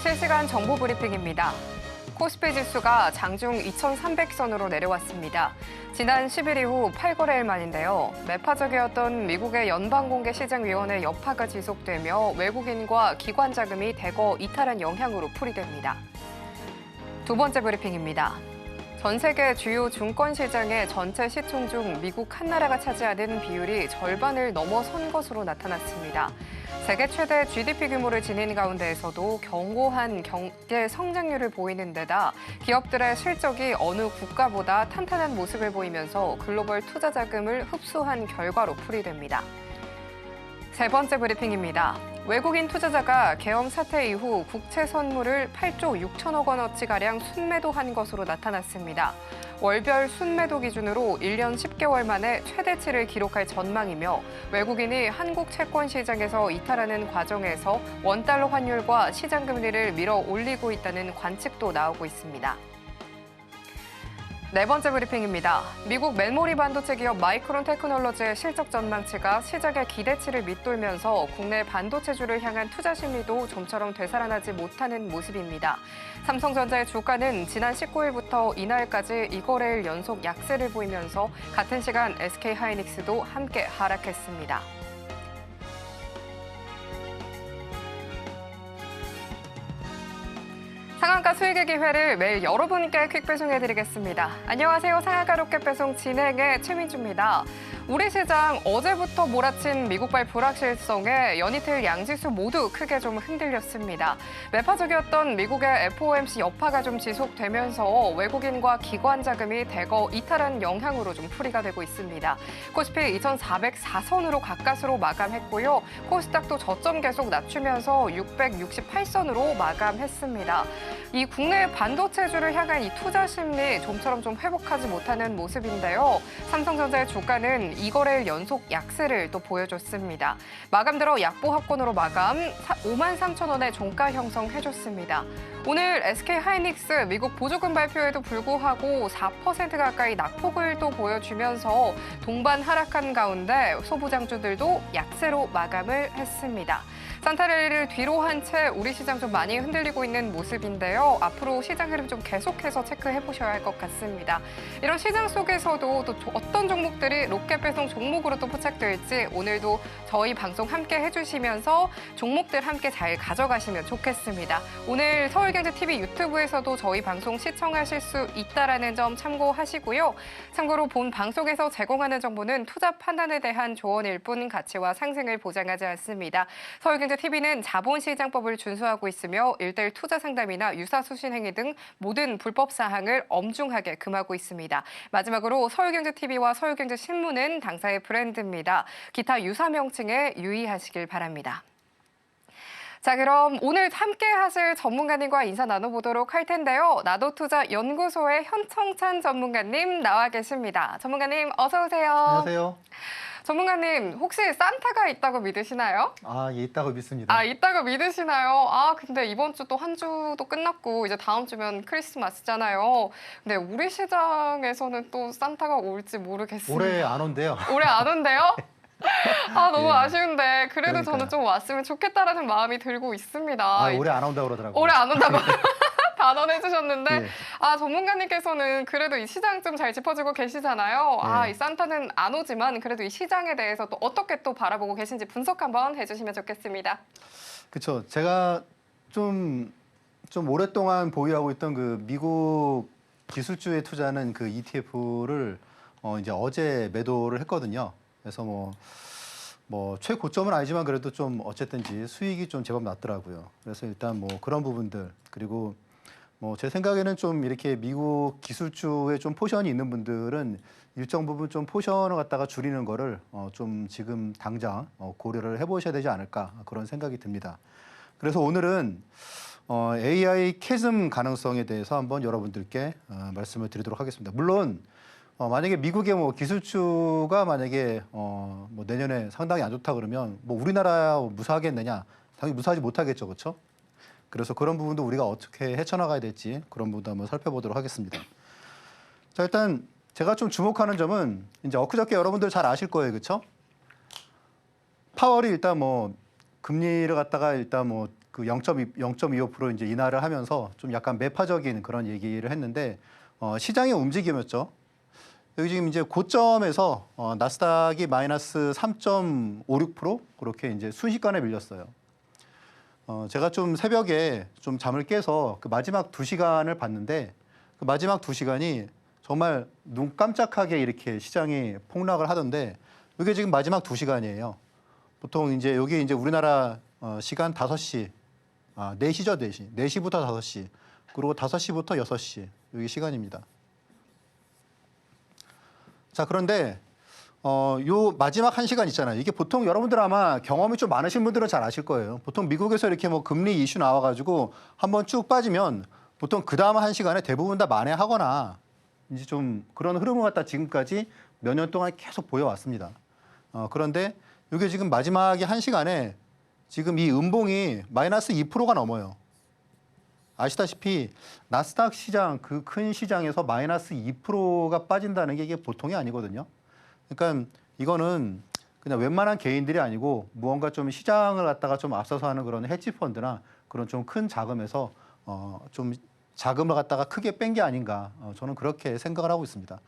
실시간 정보 브리핑입니다. 코스피 지수가 장중 2,300선으로 내려왔습니다. 지난 10일 이후 8거래일 만인데요. 매파적이었던 미국의 연방공개시장위원회 여파가 지속되며 외국인과 기관 자금이 대거 이탈한 영향으로 풀이됩니다. 두 번째 브리핑입니다. 전 세계 주요 증권 시장의 전체 시총 중 미국 한 나라가 차지하는 비율이 절반을 넘어선 것으로 나타났습니다. 세계 최대 GDP 규모를 지닌 가운데에서도 견고한 경제 성장률을 보이는 데다 기업들의 실적이 어느 국가보다 탄탄한 모습을 보이면서 글로벌 투자 자금을 흡수한 결과로 풀이됩니다. 세 번째 브리핑입니다. 외국인 투자자가 계엄 사태 이후 국채 선물을 8조 6천억 원어치가량 순매도한 것으로 나타났습니다. 월별 순매도 기준으로 1년 10개월 만에 최대치를 기록할 전망이며 외국인이 한국 채권 시장에서 이탈하는 과정에서 원달러 환율과 시장 금리를 밀어 올리고 있다는 관측도 나오고 있습니다. 네 번째 브리핑입니다. 미국 메모리 반도체 기업 마이크론 테크놀로지의 실적 전망치가 시장의 기대치를 밑돌면서 국내 반도체주를 향한 투자 심리도 좀처럼 되살아나지 못하는 모습입니다. 삼성전자의 주가는 지난 19일부터 이날까지 2거래일 연속 약세를 보이면서 같은 시간 SK하이닉스도 함께 하락했습니다. 상한가 수익의 기회를 매일 여러분께 퀵 배송해드리겠습니다. 안녕하세요. 상한가 로켓 배송 진행의 최민주입니다. 우리 시장 어제부터 몰아친 미국발 불확실성에 연이틀 양지수 모두 크게 좀 흔들렸습니다. 매파적이었던 미국의 FOMC 여파가 좀 지속되면서 외국인과 기관 자금이 대거 이탈한 영향으로 좀 풀이가 되고 있습니다. 코스피 2,404선으로 가까스로 마감했고요. 코스닥도 저점 계속 낮추면서 668선으로 마감했습니다. 이 국내 반도체주를 향한 이 투자 심리 좀처럼 좀 회복하지 못하는 모습인데요. 삼성전자의 주가는 2거래일 연속 약세를 또 보여줬습니다. 마감 들어 약보합권으로 마감 53,000원의 종가 형성해줬습니다. 오늘 SK하이닉스 미국 보조금 발표에도 불구하고 4% 가까이 낙폭을 또 보여주면서 동반 하락한 가운데 소부장주들도 약세로 마감을 했습니다. 산타랠리를 뒤로 한 채 우리 시장 좀 많이 흔들리고 있는 모습인데요. 앞으로 시장 흐름 좀 계속해서 체크해 보셔야 할 것 같습니다. 이런 시장 속에서도 또 어떤 종목들이 로켓 배송 종목으로 또 포착될지 오늘도 저희 방송 함께 해주시면서 종목들 함께 잘 가져가시면 좋겠습니다. 오늘 서울경제TV 유튜브에서도 저희 방송 시청하실 수 있다라는 점 참고하시고요. 참고로 본 방송에서 제공하는 정보는 투자 판단에 대한 조언일 뿐 가치와 상승을 보장하지 않습니다. 서울경제TV는 자본시장법을 준수하고 있으며 1:1 투자 상담이나 유사수신 행위 등 모든 불법 사항을 엄중하게 금하고 있습니다. 마지막으로 서울경제TV와 서울경제신문은 당사의 브랜드입니다. 기타 유사 명칭에 유의하시길 바랍니다. 자, 그럼 오늘 함께 하실 전문가님과 인사 나눠보도록 할 텐데요. 나도투자연구소의 현청찬 전문가님 나와 계십니다. 전문가님 어서 오세요. 안녕하세요. 전문가님 혹시 산타가 있다고 믿으시나요? 예, 있다고 믿습니다. 아, 있다고 믿으시나요? 근데 이번 주 또 한 주도 끝났고 이제 다음 주면 크리스마스잖아요. 근데 우리 시장에서는 또 산타가 올지 모르겠습니다. 올해 안 온대요. 올해 안 온대요? 너무 예. 아쉬운데 그래도 그러니까요. 저는 좀 왔으면 좋겠다라는 마음이 들고 있습니다. 올해 안 온다고 그러더라고요. 올해 안 온다고 단언해 주셨는데 예. 전문가님께서는 그래도 이 시장 좀 잘 짚어주고 계시잖아요. 예. 이 산타는 안 오지만 그래도 이 시장에 대해서 또 어떻게 또 바라보고 계신지 분석 한번 해주시면 좋겠습니다. 그렇죠. 제가 좀 오랫동안 보유하고 있던 그 미국 기술주에 투자하는 그 ETF를 이제 어제 매도를 했거든요. 그래서 뭐 최고점은 아니지만 그래도 좀 어쨌든지 수익이 좀 제법 났더라고요. 그래서 일단 뭐 그런 부분들 그리고 제 생각에는 좀 이렇게 미국 기술주에 좀 포션이 있는 분들은 일정 부분 좀 포션을 갖다가 줄이는 거를 좀 지금 당장 고려를 해보셔야 되지 않을까 그런 생각이 듭니다. 그래서 오늘은 AI 캐즘 가능성에 대해서 한번 여러분들께 말씀을 드리도록 하겠습니다. 물론 만약에 미국의 기술주가 만약에 내년에 상당히 안 좋다 그러면 우리나라야 무사하겠느냐? 당연히 무사하지 못하겠죠, 그렇죠? 그래서 그런 부분도 우리가 어떻게 헤쳐나가야 될지 그런 부분도 한번 살펴보도록 하겠습니다. 자, 일단 제가 좀 주목하는 점은 이제 엊그저께 여러분들 잘 아실 거예요, 그렇죠? 파월이 일단 금리를 갖다가 일단 그 0.25% 이제 인하를 하면서 좀 약간 매파적인 그런 얘기를 했는데 시장의 움직임이었죠. 여기 지금 이제 고점에서 나스닥이 마이너스 3.56% 그렇게 이제 순식간에 밀렸어요. 제가 좀 새벽에 좀 잠을 깨서 그 마지막 2시간을 봤는데 그 마지막 2시간이 정말 눈 깜짝하게 이렇게 시장이 폭락을 하던데 이게 지금 마지막 2시간이에요. 보통 이제 여기 이제 우리나라 시간 5시, 4시죠, 4시. 4시부터 5시. 그리고 5시부터 6시. 여기 시간입니다. 자, 그런데 요 마지막 1시간 있잖아요. 이게 보통 여러분들 아마 경험이 좀 많으신 분들은 잘 아실 거예요. 보통 미국에서 이렇게 뭐 금리 이슈 나와가지고 한번 쭉 빠지면 보통 그 다음 1시간에 대부분 다 만회하거나 이제 좀 그런 흐름을 갖다 지금까지 몇 년 동안 계속 보여왔습니다. 그런데 이게 지금 마지막에 1시간에 지금 이 음봉이 마이너스 2%가 넘어요. 아시다시피 나스닥 시장, 그 큰 시장에서 마이너스 2%가 빠진다는 게 이게 보통이 아니거든요. 그러니까 이거는 그냥 웬만한 개인들이 아니고 무언가 좀 시장을 갖다가 좀 앞서서 하는 그런 헤지 펀드나 그런 좀 큰 자금에서 좀 자금을 갖다가 크게 뺀 게 아닌가 저는 그렇게 생각을 하고 있습니다.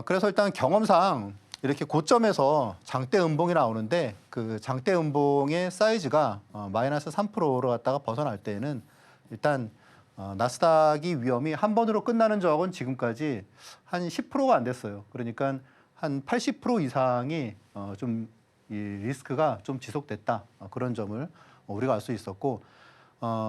그래서 일단 경험상 이렇게 고점에서 장대 음봉이 나오는데 그 장대 음봉의 사이즈가 마이너스 3%로 갖다가 벗어날 때에는 일단 나스닥이 위험이 한 번으로 끝나는 적은 지금까지 한 10%가 안 됐어요. 그러니까 한 80% 이상이 좀 이 리스크가 좀 지속됐다. 그런 점을 우리가 알 수 있었고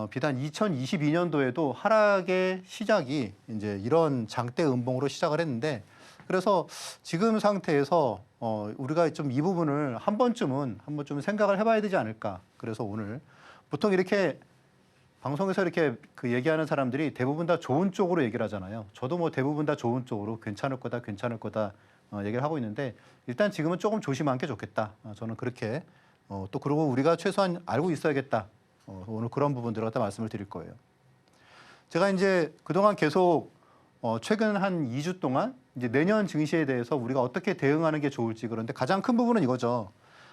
비단 2022년도에도 하락의 시작이 이제 이런 장대 음봉으로 시작을 했는데 그래서 지금 상태에서 우리가 좀 이 부분을 한 번쯤은 생각을 해봐야 되지 않을까. 그래서 오늘 보통 이렇게 방송에서 이렇게 그 얘기하는 사람들이 대부분 다 좋은 쪽으로 얘기를 하잖아요. 저도 뭐 대부분 다 좋은 쪽으로 괜찮을 거다 얘기를 하고 있는데 일단 지금은 조금 조심한 게 좋겠다. 저는 그렇게 또 그리고 우리가 최소한 알고 있어야겠다. 오늘 그런 부분들을 갖다 말씀을 드릴 거예요. 제가 이제 그동안 계속 최근 한 2주 동안 이제 내년 증시에 대해서 우리가 어떻게 대응하는 게 좋을지 그런데 가장 큰 부분은 이거죠.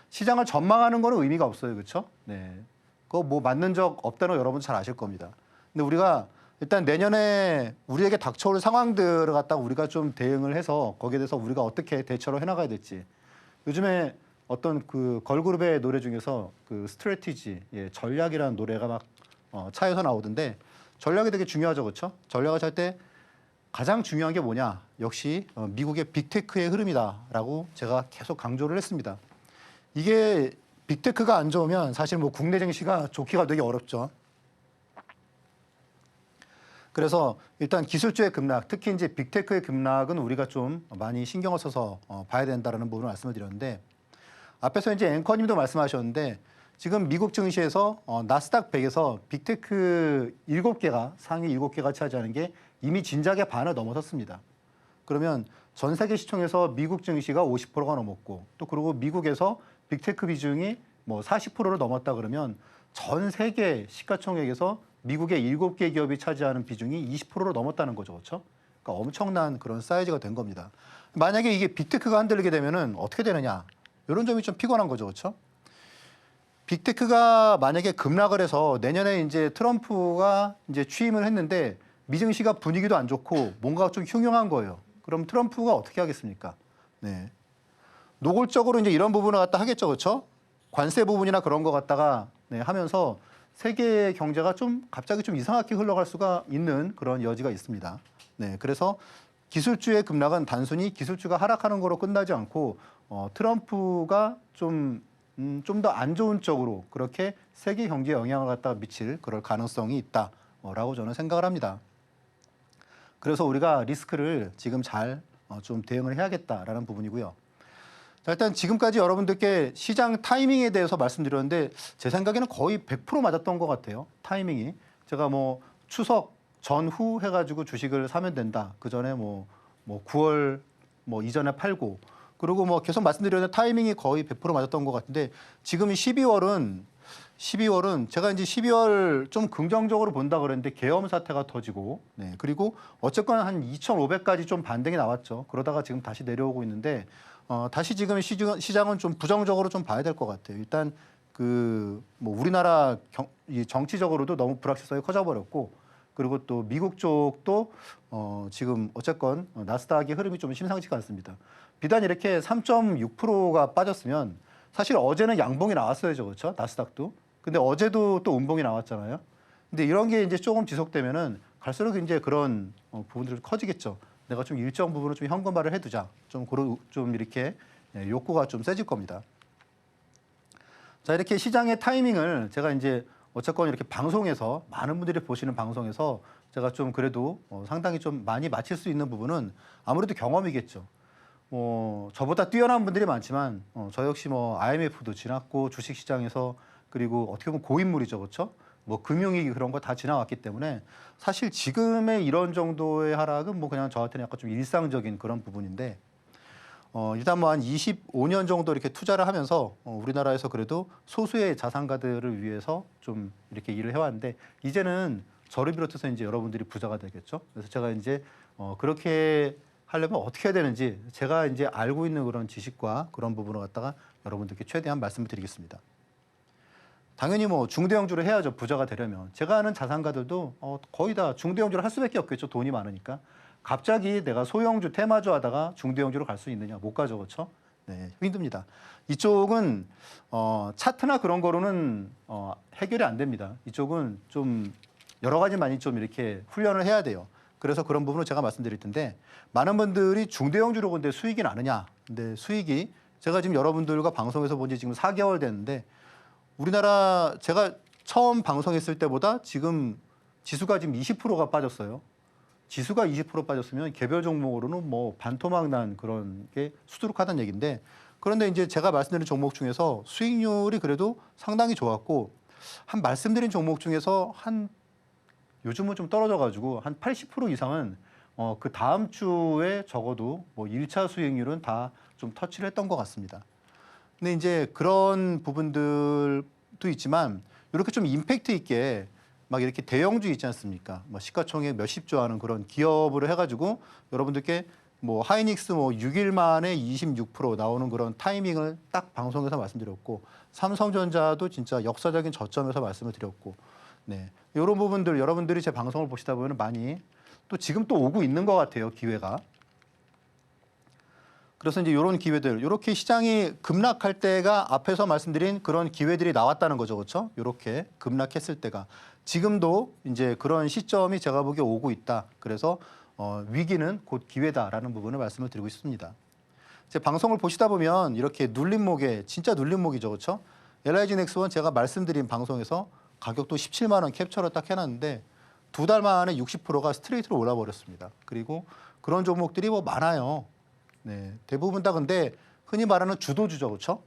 시장을 전망하는 거는 의미가 없어요. 그렇죠? 네. 그거 뭐 맞는 적 없다는 거 여러분 잘 아실 겁니다. 근데 우리가 일단 내년에 우리에게 닥쳐올 상황들을 갖다가 우리가 좀 대응을 해서 거기에 대해서 우리가 어떻게 대처를 해나가야 될지. 요즘에 어떤 그 걸그룹의 노래 중에서 그 스트래티지, 전략이라는 노래가 막 차에서 나오던데 전략이 되게 중요하죠. 그렇죠? 전략을 짤 때 가장 중요한 게 뭐냐? 역시 미국의 빅테크의 흐름이다라고 제가 계속 강조를 했습니다. 이게 빅테크가 안 좋으면 사실 뭐 국내 증시가 좋기가 되게 어렵죠. 그래서 일단 기술주의 급락, 특히 이제 빅테크의 급락은 우리가 좀 많이 신경을 써서 봐야 된다라는 부분을 말씀을 드렸는데 앞에서 이제 앵커님도 말씀하셨는데 지금 미국 증시에서 나스닥 100에서 빅테크 7개가 상위 7개가 차지하는 게 이미 진작의 반을 넘어섰습니다. 그러면 전 세계 시총에서 미국 증시가 50%가 넘었고 또 그리고 미국에서 빅테크 비중이 뭐 40%를 넘었다 그러면 전 세계 시가총액에서 미국의 7개 기업이 차지하는 비중이 20%를 넘었다는 거죠. 그렇죠? 그러니까 엄청난 그런 사이즈가 된 겁니다. 만약에 이게 빅테크가 흔들리게 되면은 어떻게 되느냐? 이런 점이 좀 피곤한 거죠. 그렇죠? 빅테크가 만약에 급락을 해서 내년에 이제 트럼프가 이제 취임을 했는데 미증시가 분위기도 안 좋고 뭔가 좀 흉흉한 거예요. 그럼 트럼프가 어떻게 하겠습니까? 네. 노골적으로 이제 이런 부분을 갖다 하겠죠. 그렇죠? 관세 부분이나 그런 거 갖다가 하면서 세계 경제가 좀 갑자기 좀 이상하게 흘러갈 수가 있는 그런 여지가 있습니다. 네. 그래서 기술주의 급락은 단순히 기술주가 하락하는 거로 끝나지 않고 트럼프가 좀 더 안 좋은 쪽으로 그렇게 세계 경제에 영향을 갖다 미칠 그럴 가능성이 있다라고 저는 생각을 합니다. 그래서 우리가 리스크를 지금 잘 좀 대응을 해야겠다라는 부분이고요. 자, 일단 지금까지 여러분들께 시장 타이밍에 대해서 말씀드렸는데 제 생각에는 거의 100% 맞았던 것 같아요. 타이밍이. 제가 뭐 추석 전후 해가지고 주식을 사면 된다. 그 전에 뭐 9월 뭐 이전에 팔고 그리고 뭐 계속 말씀드렸는데 타이밍이 거의 100% 맞았던 것 같은데 지금 12월은 제가 이제 12월 좀 긍정적으로 본다 그랬는데 계엄 사태가 터지고 그리고 어쨌거나 한 2,500까지 좀 반등이 나왔죠. 그러다가 지금 다시 내려오고 있는데 다시 지금 시장은 좀 부정적으로 좀 봐야 될 것 같아요. 일단 그 뭐 우리나라 이 정치적으로도 너무 불확실성이 커져버렸고 그리고 또 미국 쪽도 지금 어쨌건 나스닥의 흐름이 좀 심상치가 않습니다. 비단 이렇게 3.6%가 빠졌으면 사실 어제는 양봉이 나왔어야죠, 그렇죠? 나스닥도. 근데 어제도 또 음봉이 나왔잖아요. 근데 이런 게 이제 조금 지속되면은 갈수록 이제 그런 부분들이 커지겠죠. 내가 좀 일정 부분을 좀 현금화를 해두자. 좀 이렇게 욕구가 좀 세질 겁니다. 자, 이렇게 시장의 타이밍을 제가 이제 어쨌건 이렇게 방송에서 많은 분들이 보시는 방송에서 제가 좀 그래도 상당히 좀 많이 맞힐 수 있는 부분은 아무래도 경험이겠죠. 저보다 뛰어난 분들이 많지만 저 역시 뭐 IMF도 지났고 주식시장에서 그리고 어떻게 보면 고인물이죠, 그렇죠? 뭐 금융위기 그런 거 다 지나왔기 때문에 사실 지금의 이런 정도의 하락은 뭐 그냥 저한테는 약간 좀 일상적인 그런 부분인데 일단 뭐 한 25년 정도 이렇게 투자를 하면서 우리나라에서 그래도 소수의 자산가들을 위해서 좀 이렇게 일을 해왔는데 이제는 저를 비롯해서 이제 여러분들이 부자가 되겠죠. 그래서 제가 이제 그렇게 하려면 어떻게 해야 되는지 제가 이제 알고 있는 그런 지식과 그런 부분을 갖다가 여러분들께 최대한 말씀을 드리겠습니다. 당연히 뭐 중대형주를 해야죠. 부자가 되려면. 제가 아는 자산가들도 거의 다 중대형주를 할 수밖에 없겠죠. 돈이 많으니까. 갑자기 내가 소형주, 테마주 하다가 중대형주로 갈 수 있느냐? 못 가죠. 그렇죠? 네, 힘듭니다. 이쪽은 차트나 그런 거로는 해결이 안 됩니다. 이쪽은 좀 여러 가지 많이 좀 이렇게 훈련을 해야 돼요. 그래서 그런 부분을 제가 말씀드릴 텐데 많은 분들이 중대형주로 근데 수익이 나느냐? 근데 수익이 제가 지금 여러분들과 방송에서 본 지 지금 4개월 됐는데 우리나라 제가 처음 방송했을 때보다 지금 지수가 지금 20%가 빠졌어요. 지수가 20% 빠졌으면 개별 종목으로는 뭐 반토막 난 그런 게 수두룩하다는 얘기인데 그런데 이제 제가 말씀드린 종목 중에서 수익률이 그래도 상당히 좋았고 한 말씀드린 종목 중에서 한 요즘은 좀 떨어져가지고 한 80% 이상은 그 다음 주에 적어도 뭐 1차 수익률은 다 좀 터치를 했던 것 같습니다. 근데 이제 그런 부분들도 있지만 이렇게 좀 임팩트 있게 막 이렇게 대형주 있지 않습니까? 뭐 시가총액 몇십조 하는 그런 기업으로 해가지고 여러분들께 뭐 하이닉스 뭐 6일 만에 26% 나오는 그런 타이밍을 딱 방송에서 말씀드렸고 삼성전자도 진짜 역사적인 저점에서 말씀을 드렸고 네 이런 부분들 여러분들이 제 방송을 보시다 보면 많이 또 지금 또 오고 있는 것 같아요 기회가. 그래서 이제 이런 기회들, 이렇게 시장이 급락할 때가 앞에서 말씀드린 그런 기회들이 나왔다는 거죠, 그렇죠? 이렇게 급락했을 때가 지금도 이제 그런 시점이 제가 보기에 오고 있다. 그래서 위기는 곧 기회다라는 부분을 말씀을 드리고 있습니다. 제 방송을 보시다 보면 이렇게 눌림목에 진짜 눌림목이죠, 그렇죠? LIG 넥스원 제가 말씀드린 방송에서 가격도 17만 원 캡처를 딱 해놨는데 2달 만에 60%가 스트레이트로 올라 버렸습니다. 그리고 그런 종목들이 뭐 많아요. 네, 대부분 다 근데 흔히 말하는 주도주죠, 그렇죠?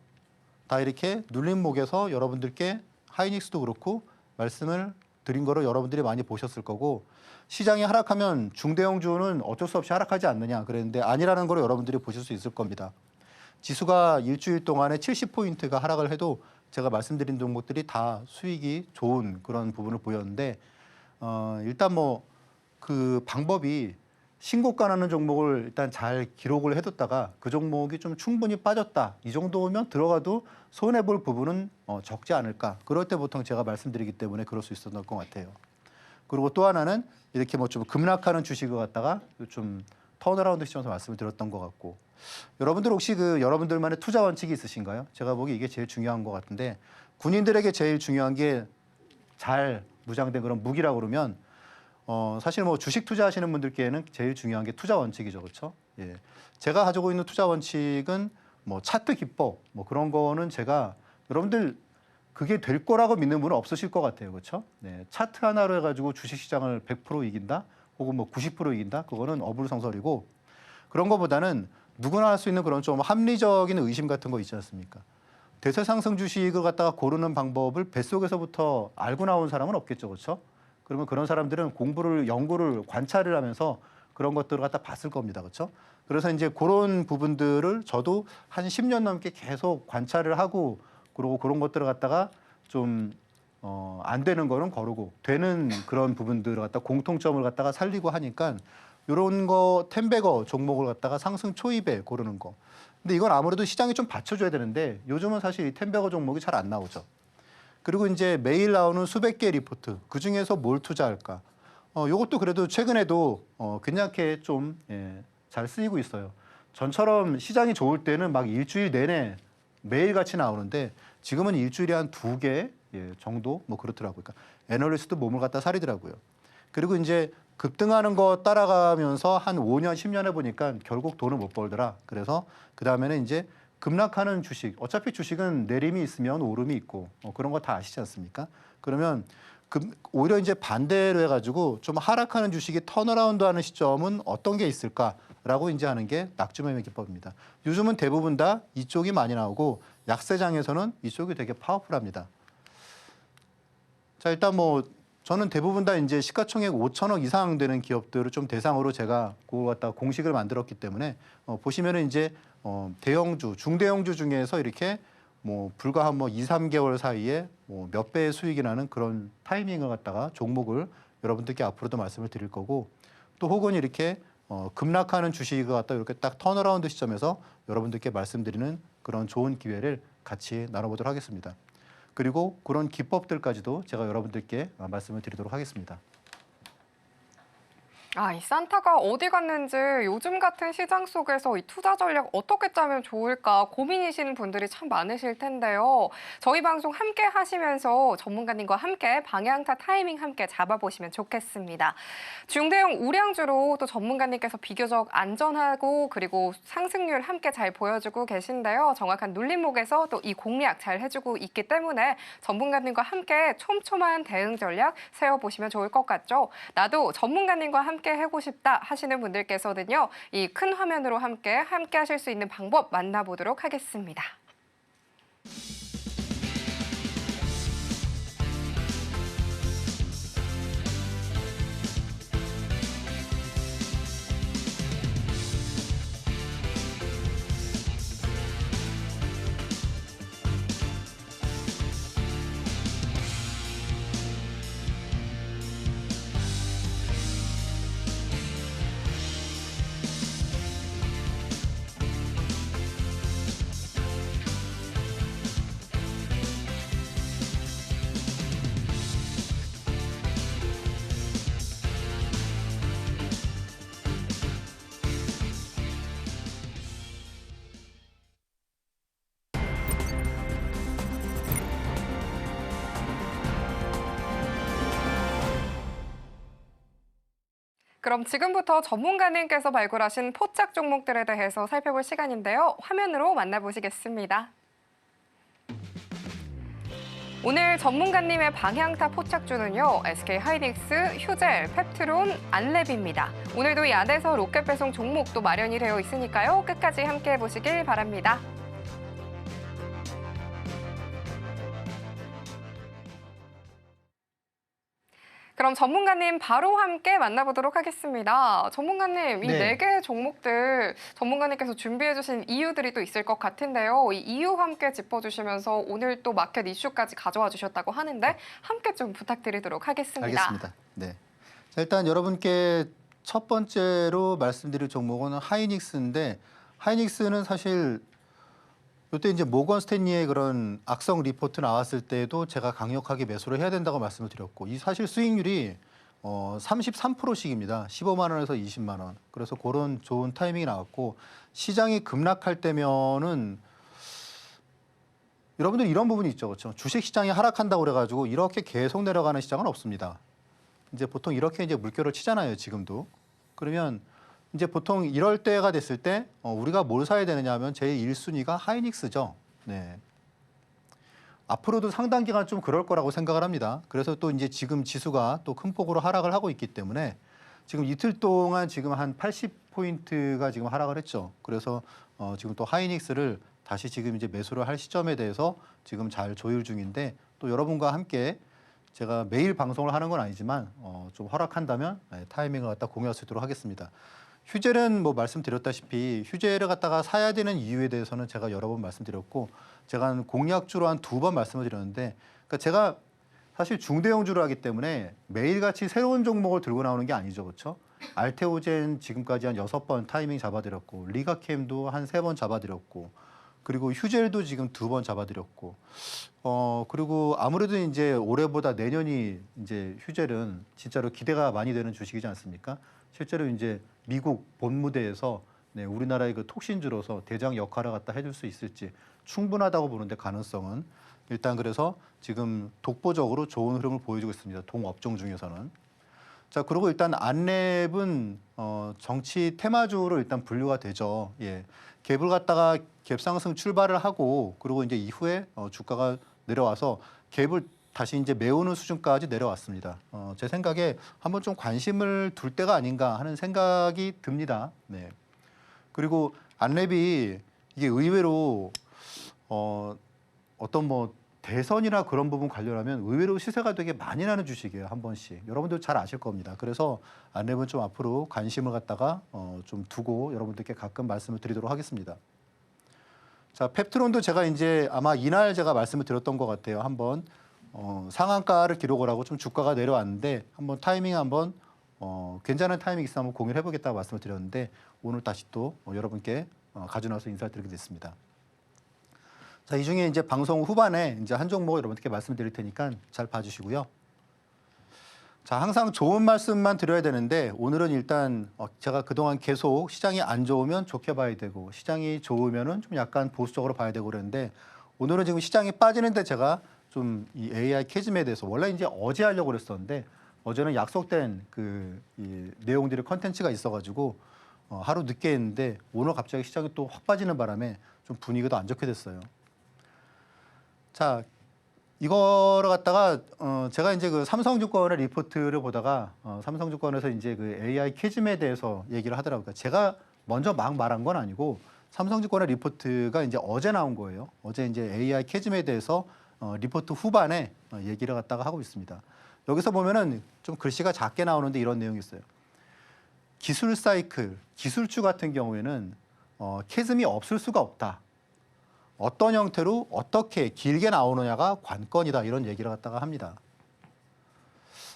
다 이렇게 눌림목에서 여러분들께 하이닉스도 그렇고 말씀을 드린 거를 여러분들이 많이 보셨을 거고 시장이 하락하면 중대형주는 어쩔 수 없이 하락하지 않느냐 그랬는데 아니라는 걸 여러분들이 보실 수 있을 겁니다. 지수가 일주일 동안에 70포인트가 하락을 해도 제가 말씀드린 종목들이 다 수익이 좋은 그런 부분을 보였는데 일단 뭐 그 방법이 신고가 나는 종목을 일단 잘 기록을 해뒀다가 그 종목이 좀 충분히 빠졌다. 이 정도면 들어가도 손해볼 부분은 적지 않을까. 그럴 때 보통 제가 말씀드리기 때문에 그럴 수 있었던 것 같아요. 그리고 또 하나는 이렇게 뭐 좀 급락하는 주식을 갖다가 좀 턴어라운드 시점에서 말씀을 드렸던 것 같고 여러분들 혹시 그 여러분들만의 투자 원칙이 있으신가요? 제가 보기 이게 제일 중요한 것 같은데 군인들에게 제일 중요한 게 잘 무장된 그런 무기라고 그러면 사실 뭐 주식 투자하시는 분들께는 제일 중요한 게 투자 원칙이죠, 그렇죠? 예, 제가 가지고 있는 투자 원칙은 뭐 차트 기법 뭐 그런 거는 제가 여러분들 그게 될 거라고 믿는 분은 없으실 것 같아요, 그렇죠? 네, 차트 하나로 해가지고 주식시장을 100% 이긴다, 혹은 뭐 90% 이긴다, 그거는 어불성설이고 그런 거보다는 누구나 할 수 있는 그런 좀 합리적인 의심 같은 거 있지 않습니까? 대세 상승 주식을 갖다가 고르는 방법을 뱃속에서부터 알고 나온 사람은 없겠죠, 그렇죠? 그러면 그런 사람들은 공부를 연구를 관찰을 하면서 그런 것들을 갖다 봤을 겁니다. 그렇죠? 그래서 이제 그런 부분들을 저도 한 10년 넘게 계속 관찰을 하고 그리고 그런 것들을 갖다가 좀 안 되는 거는 거르고 되는 그런 부분들을 갖다 공통점을 갖다가 살리고 하니까 이런 거 텐베거 종목을 갖다가 상승 초입에 고르는 거. 근데 이건 아무래도 시장이 좀 받쳐줘야 되는데 요즘은 사실 이 텐베거 종목이 잘 안 나오죠. 그리고 이제 매일 나오는 수백 개의 리포트, 그중에서 뭘 투자할까? 요것도 그래도 최근에도 괜찮게 좀 잘 쓰이고 있어요. 전처럼 시장이 좋을 때는 막 일주일 내내 매일같이 나오는데 지금은 일주일에 한 2개 정도 뭐 그렇더라고요. 그러니까 애널리스트 몸을 갖다 사리더라고요. 그리고 이제 급등하는 거 따라가면서 한 5년, 10년 해보니까 결국 돈을 못 벌더라. 그래서 그 다음에는 이제 급락하는 주식, 어차피 주식은 내림이 있으면 오름이 있고 그런 거 다 아시지 않습니까? 그러면 오히려 이제 반대로 해가지고 좀 하락하는 주식이 턴어라운드하는 시점은 어떤 게 있을까라고 이제 하는 게 낙주매매 기법입니다. 요즘은 대부분 다 이쪽이 많이 나오고 약세장에서는 이쪽이 되게 파워풀합니다. 자, 일단 뭐 저는 대부분 다 이제 시가총액 5천억 이상 되는 기업들을 좀 대상으로 제가 그거 갖다 공식을 만들었기 때문에 보시면은 이제 대형주, 중대형주 중에서 이렇게 뭐 불과 한 뭐 2, 3개월 사이에 뭐 몇 배의 수익이 나는 그런 타이밍을 갖다가 종목을 여러분들께 앞으로도 말씀을 드릴 거고 또 혹은 이렇게 급락하는 주식을 갖다 이렇게 딱 턴어라운드 시점에서 여러분들께 말씀드리는 그런 좋은 기회를 같이 나눠보도록 하겠습니다. 그리고 그런 기법들까지도 제가 여러분들께 말씀을 드리도록 하겠습니다. 이 산타가 어디 갔는지 요즘 같은 시장 속에서 이 투자 전략 어떻게 짜면 좋을까 고민이시는 분들이 참 많으실 텐데요. 저희 방송 함께 하시면서 전문가님과 함께 방향타 타이밍 함께 잡아보시면 좋겠습니다. 중대형 우량주로 또 전문가님께서 비교적 안전하고 그리고 상승률 함께 잘 보여주고 계신데요. 정확한 눌림목에서 또 이 공략 잘 해주고 있기 때문에 전문가님과 함께 촘촘한 대응 전략 세워보시면 좋을 것 같죠. 나도 전문가님과 함께 해보고 싶다 하시는 분들께서는요. 이 큰 화면으로 함께 하실 수 있는 방법 만나보도록 하겠습니다. 그럼 지금부터 전문가님께서 발굴하신 포착 종목들에 대해서 살펴볼 시간인데요. 화면으로 만나보시겠습니다. 오늘 전문가님의 방향타 포착주는요. SK하이닉스, 휴젤, 펩트론, 안랩입니다. 오늘도 이 안에서 로켓 배송 종목도 마련이 되어 있으니까요. 끝까지 함께 해보시길 바랍니다. 그럼 전문가님 바로 함께 만나보도록 하겠습니다. 전문가님, 이 네. 4개 종목들 전문가님께서 준비해 주신 이유들이 또 있을 것 같은데요. 이 이유 함께 짚어주시면서 오늘 또 마켓 이슈까지 가져와 주셨다고 하는데 함께 좀 부탁드리도록 하겠습니다. 알겠습니다. 네. 자, 일단 여러분께 첫 번째로 말씀드릴 종목은 하이닉스인데 하이닉스는 사실 이때 이제 모건 스탠리의 그런 악성 리포트 나왔을 때도 제가 강력하게 매수를 해야 된다고 말씀을 드렸고 이 사실 수익률이 33%씩입니다. 15만 원에서 20만 원. 그래서 그런 좋은 타이밍이 나왔고 시장이 급락할 때면은 여러분들 이런 부분이 있죠. 그렇죠? 주식 시장이 하락한다고 그래가지고 이렇게 계속 내려가는 시장은 없습니다. 이제 보통 이렇게 이제 물결을 치잖아요. 지금도. 그러면 이제 보통 이럴 때가 됐을 때 우리가 뭘 사야 되느냐 하면 제일 1순위가 하이닉스죠. 네. 앞으로도 상당 기간 좀 그럴 거라고 생각을 합니다. 그래서 또 이제 지금 지수가 또 큰 폭으로 하락을 하고 있기 때문에 지금 이틀 동안 지금 한 80포인트가 지금 하락을 했죠. 그래서 지금 또 하이닉스를 다시 지금 이제 매수를 할 시점에 대해서 지금 잘 조율 중인데 또 여러분과 함께 제가 매일 방송을 하는 건 아니지만 좀 허락한다면 타이밍을 갖다 공유할 수 있도록 하겠습니다. 휴젤은 뭐 말씀드렸다시피 휴젤을 갖다가 사야 되는 이유에 대해서는 제가 여러 번 말씀드렸고 제가 한 공략주로 한 2번 말씀을 드렸는데 그러니까 제가 사실 중대형주를 하기 때문에 매일같이 새로운 종목을 들고 나오는 게 아니죠. 그렇죠? 알테오젠 지금까지 한 6번 타이밍 잡아드렸고 리가캠도 한 3번 잡아드렸고 그리고 휴젤도 지금 2번 잡아드렸고, 그리고 아무래도 이제 올해보다 내년이 이제 휴젤은 진짜로 기대가 많이 되는 주식이지 않습니까? 실제로 이제 미국 본무대에서 네, 우리나라의 그 톡신주로서 대장 역할을 갖다 해줄 수 있을지 충분하다고 보는데 가능성은 일단 그래서 지금 독보적으로 좋은 흐름을 보여주고 있습니다. 동업종 중에서는. 자, 그리고 일단 안랩은 정치 테마주로 일단 분류가 되죠. 예. 갭을 갖다가 갭 상승 출발을 하고 그리고 이제 이후에 주가가 내려와서 갭을 다시 이제 메우는 수준까지 내려왔습니다. 제 생각에 한번 좀 관심을 둘 때가 아닌가 하는 생각이 듭니다. 네. 그리고 안랩이 이게 의외로 어떤 뭐 대선이나 그런 부분 관련하면 의외로 시세가 되게 많이 나는 주식이에요. 한 번씩. 여러분들 잘 아실 겁니다. 그래서 안랩은 좀 앞으로 관심을 갖다가 좀 두고 여러분들께 가끔 말씀을 드리도록 하겠습니다. 자, 펩트론도 제가 이제 아마 이날 제가 말씀을 드렸던 것 같아요. 한번 상한가를 기록을 하고 좀 주가가 내려왔는데 한번 타이밍 한번 괜찮은 타이밍 있으면 한번 공유를 해보겠다고 말씀을 드렸는데 오늘 다시 또 여러분께 가지고 나서 인사를 드리게 됐습니다. 자, 이 중에 이제 방송 후반에 이제 한 종목 여러분께 말씀드릴 테니까 잘 봐주시고요. 자, 항상 좋은 말씀만 드려야 되는데 오늘은 일단 제가 그동안 계속 시장이 안 좋으면 좋게 봐야 되고 시장이 좋으면은 좀 약간 보수적으로 봐야 되고 그랬는데 오늘은 지금 시장이 빠지는데 제가 좀 이 AI 캐즘에 대해서 원래 이제 어제 하려고 그랬었는데 어제는 약속된 이 내용들의 컨텐츠가 있어가지고 하루 늦게 했는데 오늘 갑자기 시장이 또 확 빠지는 바람에 좀 분위기도 안 좋게 됐어요. 자, 이거를 갖다가 제가 이제 그 삼성증권의 리포트를 보다가 삼성증권에서 이제 그 AI 캐즘에 대해서 얘기를 하더라고요. 그러니까 제가 먼저 막 말한 건 아니고 삼성증권의 리포트가 이제 어제 나온 거예요. 어제 이제 AI 캐즘에 대해서 리포트 후반에 얘기를 갖다가 하고 있습니다. 여기서 보면은 좀 글씨가 작게 나오는데 이런 내용이 있어요. 기술 사이클, 기술주 같은 경우에는 캐즘이 없을 수가 없다. 어떤 형태로 어떻게 길게 나오느냐가 관건이다. 이런 얘기를 갖다가 합니다.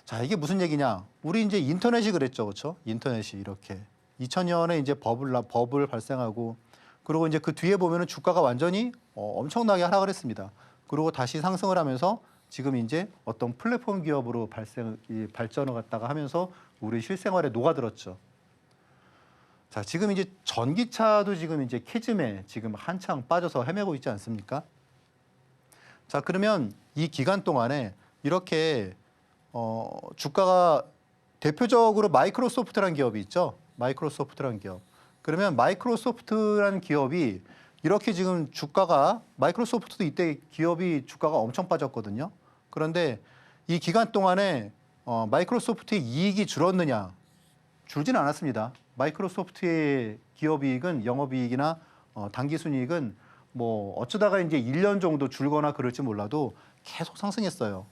자, 이게 무슨 얘기냐? 우리 이제 인터넷이 그랬죠. 그렇죠? 인터넷이 이렇게 2000년에 이제 버블 발생하고 그리고 이제 그 뒤에 보면은 주가가 완전히 엄청나게 하락을 했습니다. 그리고 다시 상승을 하면서 지금 이제 어떤 플랫폼 기업으로 발전을 갖다가 하면서 우리 실생활에 녹아들었죠. 자, 지금 이제 전기차도 지금 이제 캐즘에 지금 한창 빠져서 헤매고 있지 않습니까? 자, 그러면 이 기간 동안에 이렇게 주가가 대표적으로 마이크로소프트라는 기업이 있죠. 마이크로소프트라는 기업. 그러면 마이크로소프트라는 기업이 이렇게 지금 주가가 마이크로소프트도 이때 기업이 주가가 엄청 빠졌거든요. 그런데 이 기간 동안에 마이크로소프트의 이익이 줄었느냐? 줄진 않았습니다. 마이크로소프트의 기업이익은 영업이익이나 당기순이익은 뭐 어쩌다가 이제 1년 정도 줄거나 그럴지 몰라도 계속 상승했어요.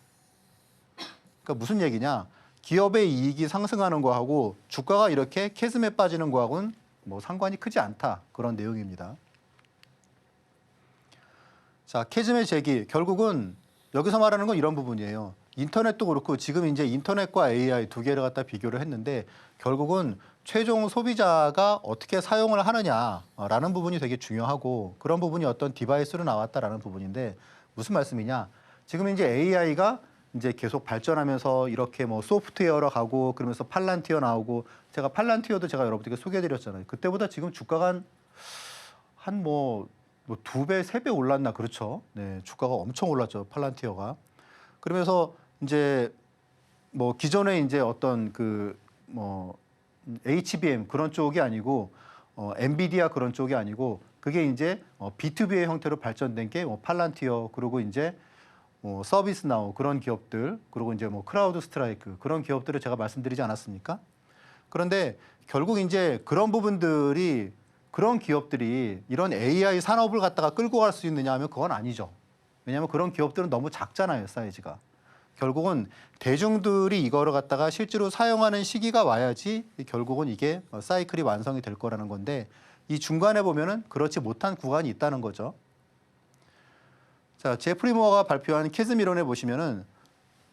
그러니까 무슨 얘기냐? 기업의 이익이 상승하는 거하고 주가가 이렇게 캐즘에 빠지는 거하고는 뭐 상관이 크지 않다. 그런 내용입니다. 자, 캐즘의 제기 결국은 여기서 말하는 건 이런 부분이에요. 인터넷도 그렇고 지금 이제 인터넷과 AI 두 개를 갖다 비교를 했는데 결국은 최종 소비자가 어떻게 사용을 하느냐라는 부분이 되게 중요하고 그런 부분이 어떤 디바이스로 나왔다라는 부분인데 무슨 말씀이냐? 지금 이제 AI가 이제 계속 발전하면서 이렇게 뭐 소프트웨어로 가고 그러면서 팔란티어 나오고 제가 팔란티어도 제가 여러분들께 소개해드렸잖아요. 그때보다 지금 주가가 한 뭐 2배, 3배 올랐나 그렇죠? 네, 주가가 엄청 올랐죠. 팔란티어가. 그러면서 이제 뭐 기존에 이제 어떤 그 뭐 HBM 그런 쪽이 아니고 엔비디아 그런 쪽이 아니고 그게 이제 B2B의 형태로 발전된 게 뭐 팔란티어 그리고 이제 뭐 서비스나우 그런 기업들 그리고 이제 뭐 크라우드 스트라이크 그런 기업들을 제가 말씀드리지 않았습니까? 그런데 결국 이제 그런 부분들이 그런 기업들이 이런 AI 산업을 갖다가 끌고 갈 수 있느냐 하면 그건 아니죠. 왜냐하면 그런 기업들은 너무 작잖아요, 사이즈가. 결국은 대중들이 이거를 갖다가 실제로 사용하는 시기가 와야지 결국은 이게 사이클이 완성이 될 거라는 건데 이 중간에 보면은 그렇지 못한 구간이 있다는 거죠. 자, 제프리 모어가 발표한 캐즘 이론에 보시면은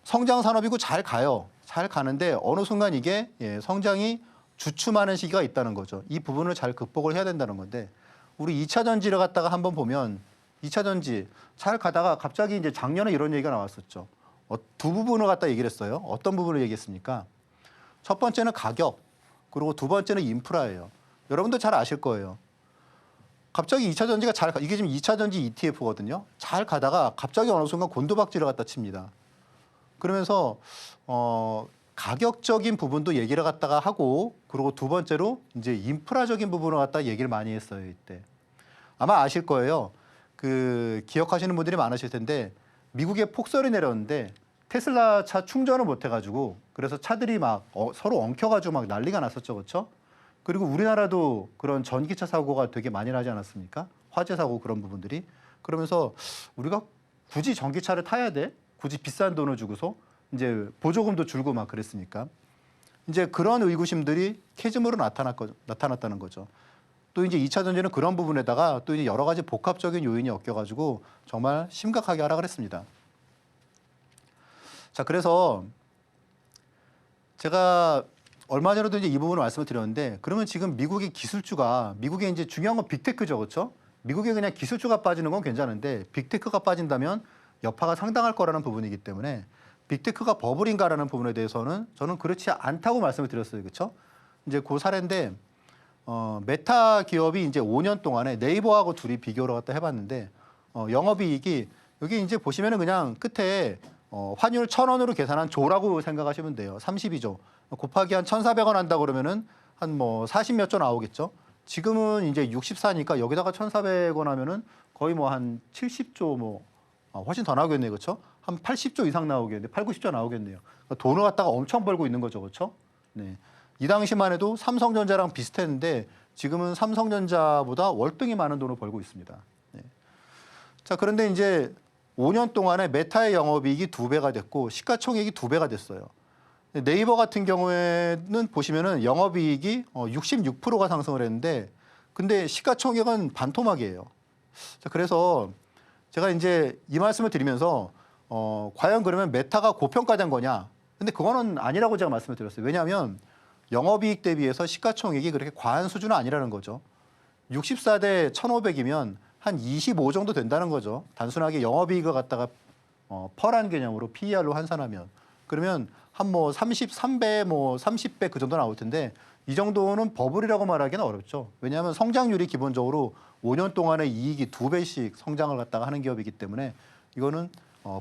성장 산업이고 잘 가요. 잘 가는데 어느 순간 이게 성장이 주춤하는 시기가 있다는 거죠. 이 부분을 잘 극복을 해야 된다는 건데 우리 2차 전지를 갖다가 한번 보면 2차 전지 잘 가다가 갑자기 이제 작년에 이런 얘기가 나왔었죠. 두 부분을 갖다 얘기를 했어요. 어떤 부분을 얘기했습니까? 첫 번째는 가격, 그리고 두 번째는 인프라예요. 여러분도 잘 아실 거예요. 갑자기 2차 전지가 이게 지금 2차 전지 ETF거든요. 잘 가다가 갑자기 어느 순간 곤두박질을 갖다 칩니다. 그러면서 가격적인 부분도 얘기를 갖다가 하고, 그리고 두 번째로 이제 인프라적인 부분을 갖다 얘기를 많이 했어요, 이때. 아마 아실 거예요. 그 기억하시는 분들이 많으실 텐데 미국에 폭설이 내렸는데 테슬라 차 충전을 못 해가지고 그래서 차들이 막 서로 엉켜가지고 막 난리가 났었죠, 그렇죠? 그리고 우리나라도 그런 전기차 사고가 되게 많이 나지 않았습니까? 화재 사고 그런 부분들이. 그러면서 우리가 굳이 전기차를 타야 돼? 굳이 비싼 돈을 주고서 이제 보조금도 줄고 막 그랬으니까. 이제 그런 의구심들이 캐즘으로 나타났다는 거죠. 또 이제 2차 전지는 그런 부분에다가 또 이제 여러 가지 복합적인 요인이 엮여가지고 정말 심각하게 하락을 했습니다. 자, 그래서 제가 얼마 전에도 이제 이 부분을 말씀을 드렸는데, 그러면 지금 미국의 기술주가, 미국의 이제 중요한 건 빅테크죠, 그렇죠? 미국에 그냥 기술주가 빠지는 건 괜찮은데 빅테크가 빠진다면 여파가 상당할 거라는 부분이기 때문에 빅테크가 버블인가라는 부분에 대해서는 저는 그렇지 않다고 말씀을 드렸어요, 그렇죠? 이제 그 사례인데 메타 기업이 이제 5년 동안에 네이버하고 둘이 비교를 갖다 해봤는데 영업이익이 여기 이제 보시면은 그냥 끝에 환율 1,000원으로 계산한 조라고 생각하시면 돼요. 32조. 곱하기 한 1,400원 한다 그러면은 한 뭐 40 몇 조 나오겠죠. 지금은 이제 64니까 여기다가 1,400원 하면은 거의 뭐 한 70조 뭐 훨씬 더 나오겠네요. 그렇죠? 한 80조 이상 나오겠네요. 8, 90조 나오겠네요. 그러니까 돈을 갖다가 엄청 벌고 있는 거죠. 그렇죠? 네. 이 당시만 해도 삼성전자랑 비슷했는데 지금은 삼성전자보다 월등히 많은 돈을 벌고 있습니다. 네. 자, 그런데 이제 5년 동안에 메타의 영업이익이 2배가 됐고 시가총액이 2배가 됐어요. 네이버 같은 경우에는 보시면은 영업이익이 66%가 상승을 했는데 근데 시가총액은 반토막이에요. 자, 그래서 제가 이제 이 말씀을 드리면서 과연 그러면 메타가 고평가된 거냐? 근데 그거는 아니라고 제가 말씀을 드렸어요. 왜냐하면 영업이익 대비해서 시가총액이 그렇게 과한 수준은 아니라는 거죠. 64대 1,500이면 한 25 정도 된다는 거죠. 단순하게 영업이익을 갖다가 펄한 개념으로 PER로 환산하면. 그러면 한 뭐 33배, 뭐 30배 그 정도 나올 텐데 이 정도는 버블이라고 말하기는 어렵죠. 왜냐하면 성장률이 기본적으로 5년 동안의 이익이 2배씩 성장을 갖다가 하는 기업이기 때문에 이거는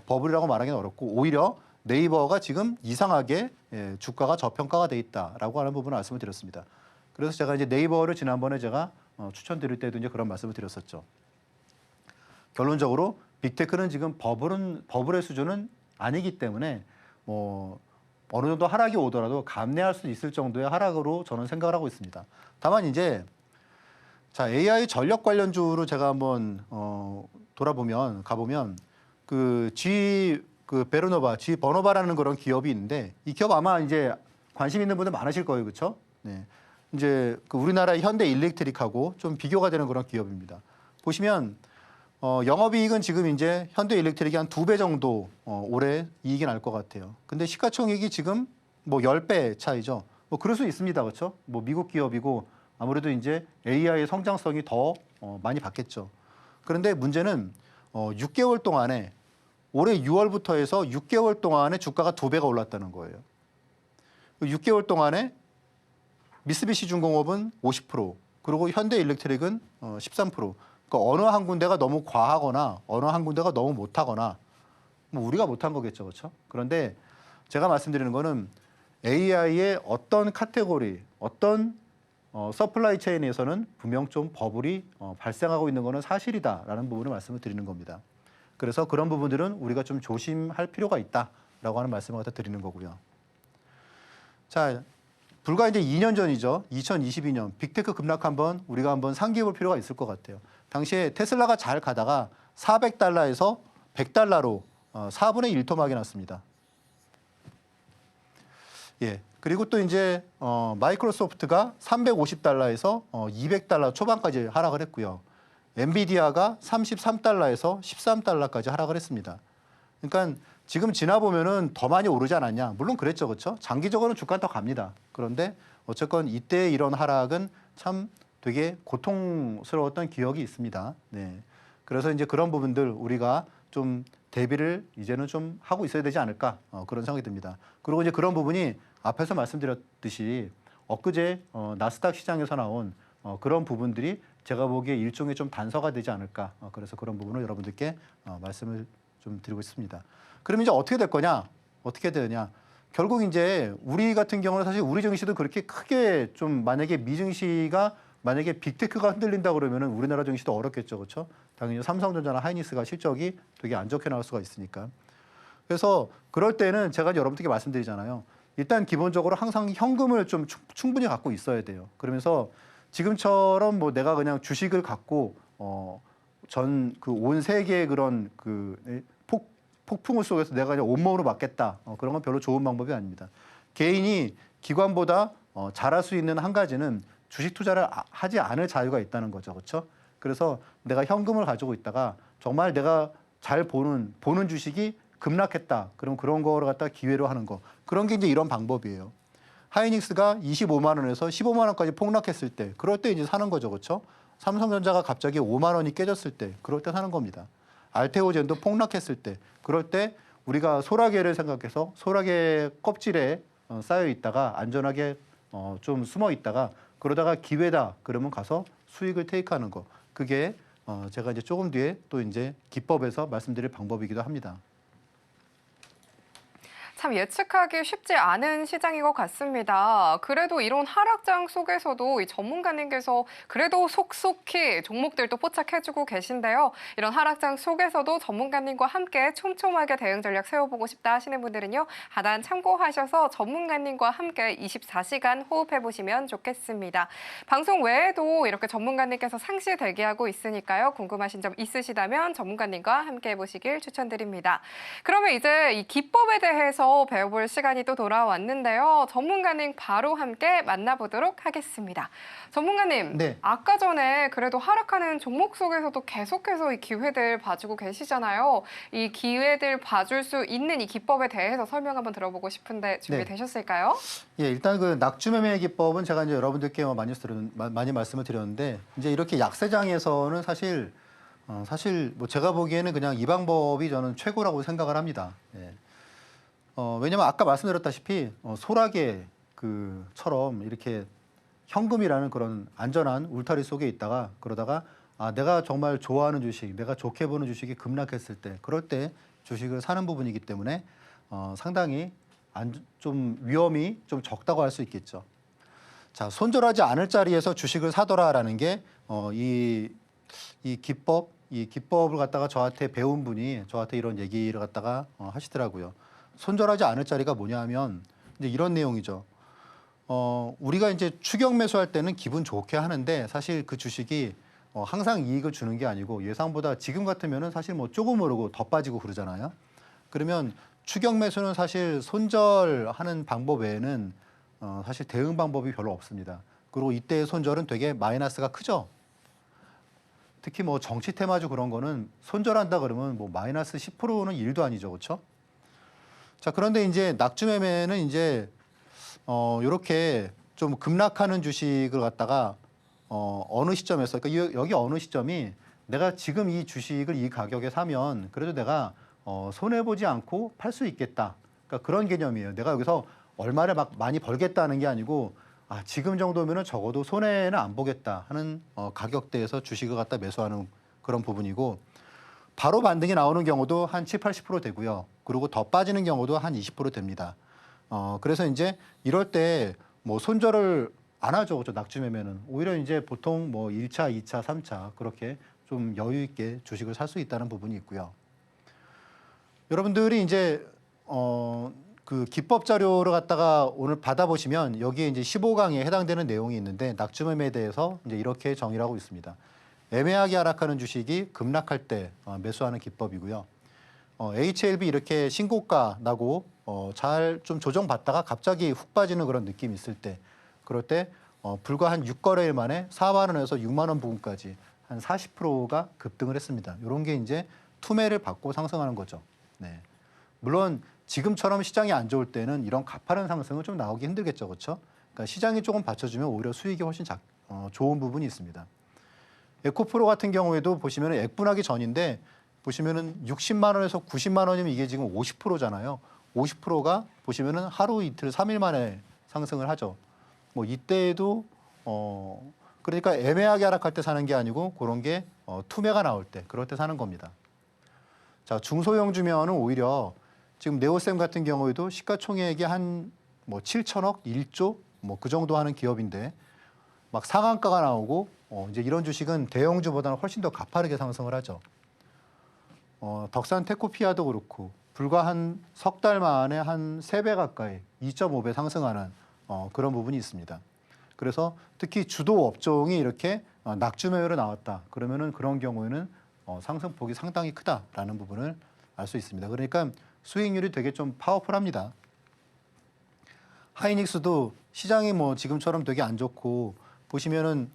버블이라고 말하기는 어렵고 오히려 네이버가 지금 이상하게 주가가 저평가가 돼 있다라고 하는 부분을 말씀을 드렸습니다. 그래서 제가 이제 네이버를 지난번에 제가 추천드릴 때도 이제 그런 말씀을 드렸었죠. 결론적으로 빅테크는 지금 버블의 수준은 아니기 때문에 뭐 어느 정도 하락이 오더라도 감내할 수 있을 정도의 하락으로 저는 생각을 하고 있습니다. 다만 이제 자 AI 전력 관련주로 제가 한번 가보면 그 베르노바, G 버노바라는 그런 기업이 있는데 이 기업 아마 이제 관심 있는 분들 많으실 거예요, 그렇죠? 네, 이제 그 우리나라의 현대 일렉트릭하고 좀 비교가 되는 그런 기업입니다. 보시면 영업이익은 지금 이제 현대 일렉트릭이 한 2배 정도 올해 이익이 날 것 같아요. 근데 시가총액이 지금 뭐 10배 차이죠. 뭐 그럴 수 있습니다, 그렇죠? 뭐 미국 기업이고 아무래도 이제 AI의 성장성이 더 많이 받겠죠. 그런데 문제는 6개월 동안에 올해 6월부터 해서 6개월 동안에 주가가 2배가 올랐다는 거예요. 6개월 동안에 미쓰비시 중공업은 50%, 그리고 현대 일렉트릭은 13%. 그러니까 어느 한 군데가 너무 과하거나 어느 한 군데가 너무 못하거나 뭐 우리가 못한 거겠죠, 그렇죠? 그런데 제가 말씀드리는 거는 AI의 어떤 카테고리, 어떤 서플라이 체인에서는 분명 좀 버블이 발생하고 있는 거는 사실이다라는 부분을 말씀을 드리는 겁니다. 그래서 그런 부분들은 우리가 좀 조심할 필요가 있다라고 하는 말씀을 갖다 드리는 거고요. 자, 불과 이제 2년 전이죠. 2022년 빅테크 급락 우리가 한번 상기해 볼 필요가 있을 것 같아요. 당시에 테슬라가 잘 가다가 $400에서 $100로 4분의 1 토막이 났습니다. 예. 그리고 또 이제 마이크로소프트가 $350에서 $200 초반까지 하락을 했고요. 엔비디아가 $33에서 $13까지 하락을 했습니다. 그러니까 지금 지나보면은 더 많이 오르지 않았냐? 물론 그랬죠, 그렇죠? 장기적으로는 주가는 더 갑니다. 그런데 어쨌건 이때 이런 하락은 참 되게 고통스러웠던 기억이 있습니다. 네. 그래서 이제 그런 부분들 우리가 좀 대비를 이제는 좀 하고 있어야 되지 않을까 그런 생각이 듭니다. 그리고 이제 그런 부분이 앞에서 말씀드렸듯이 엊그제 나스닥 시장에서 나온 그런 부분들이 제가 보기에 일종의 좀 단서가 되지 않을까 그래서 그런 부분을 여러분들께 말씀을 좀 드리고 있습니다. 그럼 이제 어떻게 될 거냐? 어떻게 되느냐? 결국 이제 우리 같은 경우는 사실 우리 증시도 그렇게 크게 좀 만약에 미증시가 만약에 빅테크가 흔들린다 그러면은 우리나라 증시도 어렵겠죠, 그렇죠? 당연히 삼성전자나 하이닉스가 실적이 되게 안 좋게 나올 수가 있으니까. 그래서 그럴 때는 제가 여러분들께 말씀드리잖아요. 일단 기본적으로 항상 현금을 좀 충분히 갖고 있어야 돼요. 그러면서 지금처럼 뭐 내가 그냥 주식을 갖고 전 그 온 세계의 그런 그 폭풍우 속에서 내가 그냥 온몸으로 맞겠다. 그런 건 별로 좋은 방법이 아닙니다. 개인이 기관보다 잘할 수 있는 한 가지는 주식 투자를 하지 않을 자유가 있다는 거죠. 그렇죠? 그래서 내가 현금을 가지고 있다가 정말 내가 잘 보는 주식이 급락했다. 그럼 그런 거를 갖다 기회로 하는 거. 그런 게 이제 이런 방법이에요. 하이닉스가 25만 원에서 15만 원까지 폭락했을 때 그럴 때 이제 사는 거죠. 그렇죠? 삼성전자가 갑자기 5만 원이 깨졌을 때 그럴 때 사는 겁니다. 알테오젠도 폭락했을 때 그럴 때 우리가 소라게를 생각해서 소라게 껍질에 쌓여 있다가 안전하게 좀 숨어 있다가 그러다가 기회다 그러면 가서 수익을 테이크하는 거. 그게 제가 이제 조금 뒤에 또 이제 기법에서 말씀드릴 방법이기도 합니다. 참 예측하기 쉽지 않은 시장인 것 같습니다. 그래도 이런 하락장 속에서도 이 전문가님께서 그래도 속속히 종목들도 포착해주고 계신데요. 이런 하락장 속에서도 전문가님과 함께 촘촘하게 대응 전략 세워보고 싶다 하시는 분들은요. 하단 참고하셔서 전문가님과 함께 24시간 호흡해보시면 좋겠습니다. 방송 외에도 이렇게 전문가님께서 상시 대기하고 있으니까요. 궁금하신 점 있으시다면 전문가님과 함께 해보시길 추천드립니다. 그러면 이제 이 기법에 대해서 배워볼 시간이 또 돌아왔는데요. 전문가님 바로 함께 만나보도록 하겠습니다. 전문가님, 네. 아까 전에 그래도 하락하는 종목 속에서도 계속해서 이 기회들 봐주고 계시잖아요. 이 기회들 봐줄 수 있는 이 기법에 대해서 설명 한번 들어보고 싶은데 준비되셨을까요? 예, 일단 그 낙주매매 기법은 제가 이제 여러분들께 많이 말씀을 드렸는데 이제 이렇게 약세장에서는 사실 뭐 제가 보기에는 그냥 이 방법이 저는 최고라고 생각을 합니다. 예. 왜냐면 아까 말씀드렸다시피 소라게 그처럼 이렇게 현금이라는 그런 안전한 울타리 속에 있다가 그러다가 내가 정말 좋아하는 주식, 내가 좋게 보는 주식이 급락했을 때 그럴 때 주식을 사는 부분이기 때문에 상당히 좀 위험이 좀 적다고 할 수 있겠죠. 자, 손절하지 않을 자리에서 주식을 사더라라는 게 이 기법을 갖다가 저한테 배운 분이 저한테 이런 얘기를 갖다가 하시더라고요. 손절하지 않을 자리가 뭐냐 하면 이제 이런 내용이죠. 우리가 이제 추격 매수할 때는 기분 좋게 하는데 사실 그 주식이 항상 이익을 주는 게 아니고 예상보다 지금 같으면은 사실 뭐 조금 오르고 더 빠지고 그러잖아요. 그러면 추격 매수는 사실 손절하는 방법 외에는 사실 대응 방법이 별로 없습니다. 그리고 이때의 손절은 되게 마이너스가 크죠. 특히 뭐 정치 테마주 그런 거는 손절한다 그러면 뭐 마이너스 10%는 일도 아니죠, 그렇죠? 자, 그런데 이제 낙주매매는 이제 이렇게 좀 급락하는 주식을 갖다가 어느 시점에서 그러니까 여기 어느 시점이 내가 지금 이 주식을 이 가격에 사면 그래도 내가 손해 보지 않고 팔 수 있겠다. 그러니까 그런 개념이에요. 내가 여기서 얼마를 막 많이 벌겠다는 게 아니고 지금 정도면은 적어도 손해는 안 보겠다 하는 가격대에서 주식을 갖다 매수하는 그런 부분이고 바로 반등이 나오는 경우도 한 7, 80% 되고요. 그리고 더 빠지는 경우도 한 20% 됩니다. 그래서 이제 이럴 때 뭐 손절을 안 하죠. 그렇죠? 낙주매매는. 오히려 이제 보통 뭐 1차, 2차, 3차 그렇게 좀 여유 있게 주식을 살 수 있다는 부분이 있고요. 여러분들이 이제 그 기법 자료를 갖다가 오늘 받아보시면 여기에 이제 15강에 해당되는 내용이 있는데 낙주매매에 대해서 이제 이렇게 정의를 하고 있습니다. 애매하게 하락하는 주식이 급락할 때 매수하는 기법이고요. HLB 이렇게 신고가 나고 잘 좀 조정받다가 갑자기 훅 빠지는 그런 느낌이 있을 때 그럴 때 불과 한 6거래일 만에 4만 원에서 6만 원 부근까지 한 40%가 급등을 했습니다. 이런 게 이제 투매를 받고 상승하는 거죠. 네. 물론 지금처럼 시장이 안 좋을 때는 이런 가파른 상승은 좀 나오기 힘들겠죠. 그렇죠? 그러니까 시장이 조금 받쳐주면 오히려 수익이 훨씬 좋은 부분이 있습니다. 에코프로 같은 경우에도 보시면 액분하기 전인데 보시면은 60만 원에서 90만 원이면 이게 지금 50%잖아요. 50%가 보시면은 하루 이틀 3일 만에 상승을 하죠. 뭐 이때에도 그러니까 애매하게 하락할 때 사는 게 아니고 그런 게 투매가 나올 때 그럴 때 사는 겁니다. 자, 중소형주면은 오히려 지금 네오셈 같은 경우에도 시가총액이 한 뭐 7천억, 1조 뭐 그 정도 하는 기업인데 막 상한가가 나오고 이제 이런 주식은 대형주보다는 훨씬 더 가파르게 상승을 하죠. 덕산 테코피아도 그렇고 불과 한 석 달 만에 한 3배 가까이 2.5배 상승하는 그런 부분이 있습니다. 그래서 특히 주도 업종이 이렇게 낙주매매로 나왔다. 그러면은 그런 경우에는 상승폭이 상당히 크다라는 부분을 알 수 있습니다. 그러니까 수익률이 되게 좀 파워풀합니다. 하이닉스도 시장이 뭐 지금처럼 되게 안 좋고 보시면은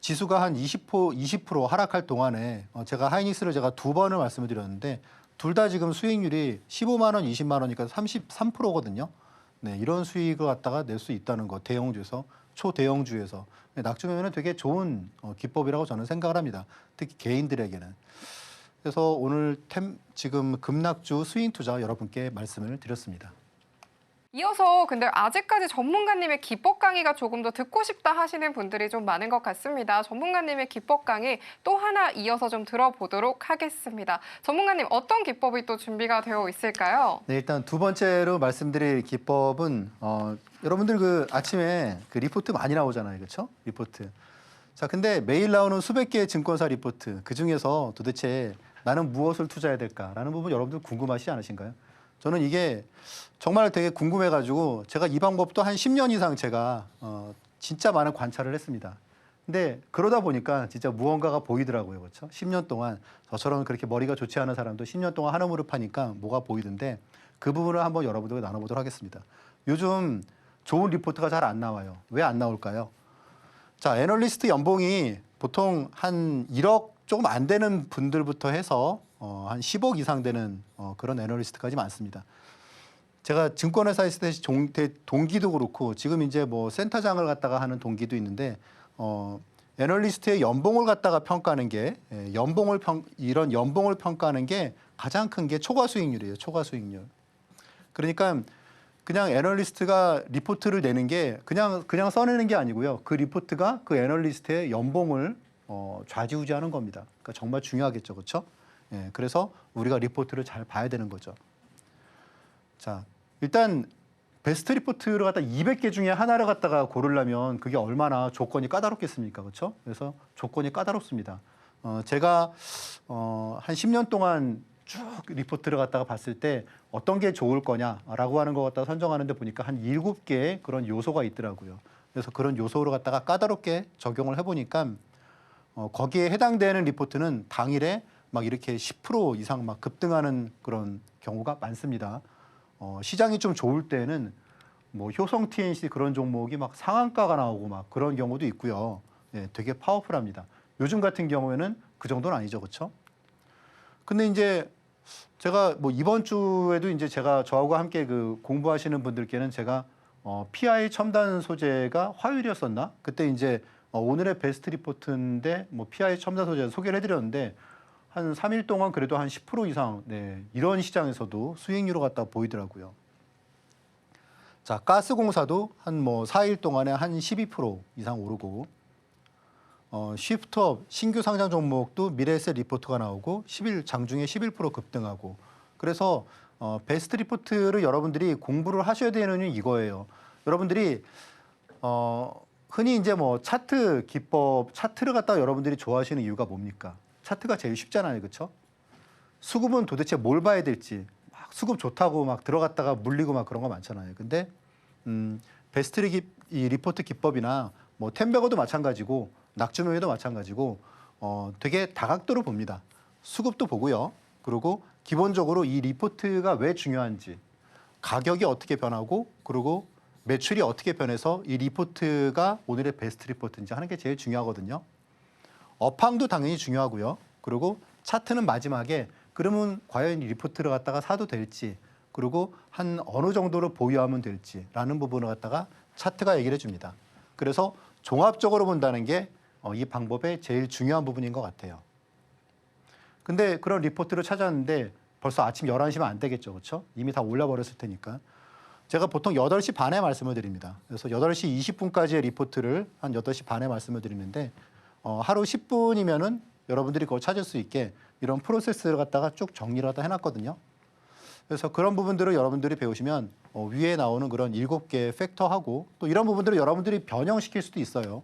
지수가 한 20% 하락할 동안에 제가 하이닉스를 제가 2번을 말씀을 드렸는데 둘 다 지금 수익률이 15만 원, 20만 원이니까 33%거든요. 네, 이런 수익을 갖다가 낼 수 있다는 거 대형주에서 초대형주에서 낙주매매는 되게 좋은 기법이라고 저는 생각을 합니다. 특히 개인들에게는. 그래서 오늘 지금 급락주 스윙 투자 여러분께 말씀을 드렸습니다. 이어서 근데 아직까지 전문가님의 기법 강의가 조금 더 듣고 싶다 하시는 분들이 좀 많은 것 같습니다. 전문가님의 기법 강의 또 하나 이어서 좀 들어보도록 하겠습니다. 전문가님 어떤 기법이 또 준비가 되어 있을까요? 네, 일단 두 번째로 말씀드릴 기법은 여러분들 그 아침에 그 리포트 많이 나오잖아요, 그렇죠? 리포트. 자, 근데 매일 나오는 수백 개의 증권사 리포트 그 중에서 도대체 나는 무엇을 투자해야 될까라는 부분 여러분들 궁금하시지 않으신가요? 저는 이게 정말 되게 궁금해가지고 제가 이 방법도 한 10년 이상 제가 진짜 많은 관찰을 했습니다. 근데 그러다 보니까 진짜 무언가가 보이더라고요, 그렇죠? 10년 동안 저처럼 그렇게 머리가 좋지 않은 사람도 10년 동안 한우 무릎 하니까 뭐가 보이던데 그 부분을 한번 여러분들과 나눠보도록 하겠습니다. 요즘 좋은 리포트가 잘 안 나와요. 왜 안 나올까요? 자, 애널리스트 연봉이 보통 한 1억 조금 안 되는 분들부터 해서 한 10억 이상 되는 그런 애널리스트까지 많습니다. 제가 증권회사 있을 때 동기도 그렇고 지금 이제 뭐 센터장을 갖다가 하는 동기도 있는데 애널리스트의 연봉을 갖다가 평가하는 게 이런 연봉을 평가하는 게 가장 큰 게 초과 수익률이에요. 초과 수익률. 그러니까 그냥 애널리스트가 리포트를 내는 게 그냥 써내는 게 아니고요. 그 리포트가 그 애널리스트의 연봉을 좌지우지하는 겁니다. 그러니까 정말 중요하겠죠, 그렇죠? 예, 그래서 우리가 리포트를 잘 봐야 되는 거죠. 자, 일단 베스트 리포트를 갖다 200개 중에 하나를 갖다가 고르려면 그게 얼마나 조건이 까다롭겠습니까, 그렇죠? 그래서 조건이 까다롭습니다. 제가 한 10년 동안 쭉 리포트를 갖다가 봤을 때 어떤 게 좋을 거냐라고 하는 거 갖다가 선정하는데 보니까 한 7개의 그런 요소가 있더라고요. 그래서 그런 요소를 갖다가 까다롭게 적용을 해보니까 거기에 해당되는 리포트는 당일에 막 이렇게 10% 이상 막 급등하는 그런 경우가 많습니다. 시장이 좀 좋을 때는 뭐 효성 TNC 그런 종목이 막 상한가가 나오고 막 그런 경우도 있고요. 예, 되게 파워풀합니다. 요즘 같은 경우에는 그 정도는 아니죠, 그렇죠? 근데 이제 제가 뭐 이번 주에도 이제 제가 저하고 함께 그 공부하시는 분들께는 제가 PI 첨단 소재가 화요일이었었나? 그때 이제 오늘의 베스트 리포트인데 뭐 PI 첨단 소재 소개를 해드렸는데 한 3일 동안 그래도 한 10% 이상 이런 시장에서도 수익률을 갖다 보이더라고요. 자, 가스공사도 한 뭐 4일 동안에 한 12% 이상 오르고 쉬프트업 신규 상장 종목도 미래에셋 리포트가 나오고 장중에 11% 급등하고 그래서 베스트 리포트를 여러분들이 공부를 하셔야 되는 이유는 이거예요. 여러분들이 흔히 이제 뭐 차트 기법, 차트를 갖다가 여러분들이 좋아하시는 이유가 뭡니까? 차트가 제일 쉽잖아요, 그렇죠? 수급은 도대체 뭘 봐야 될지 막 수급 좋다고 막 들어갔다가 물리고 막 그런 거 많잖아요. 근데 베스트 이 리포트 기법이나 뭐 텐베거도 마찬가지고 낙주매매도 마찬가지고 되게 다각도로 봅니다. 수급도 보고요. 그리고 기본적으로 이 리포트가 왜 중요한지, 가격이 어떻게 변하고 그리고 매출이 어떻게 변해서 이 리포트가 오늘의 베스트 리포트인지 하는 게 제일 중요하거든요. 업황도 당연히 중요하고요. 그리고 차트는 마지막에 그러면 과연 이 리포트를 갖다가 사도 될지 그리고 한 어느 정도로 보유하면 될지라는 부분을 갖다가 차트가 얘기를 해줍니다. 그래서 종합적으로 본다는 게 이 방법의 제일 중요한 부분인 것 같아요. 근데 그런 리포트를 찾았는데 벌써 아침 11시면 안 되겠죠. 그렇죠? 이미 다 올라버렸을 테니까. 제가 보통 8시 반에 말씀을 드립니다. 그래서 8시 20분까지의 리포트를 한 8시 반에 말씀을 드리는데 하루 10분이면은 여러분들이 그걸 찾을 수 있게 이런 프로세스를 갖다가 쭉 정리를 하다 해놨거든요. 그래서 그런 부분들을 여러분들이 배우시면 위에 나오는 그런 7개의 팩터하고 또 이런 부분들을 여러분들이 변형시킬 수도 있어요.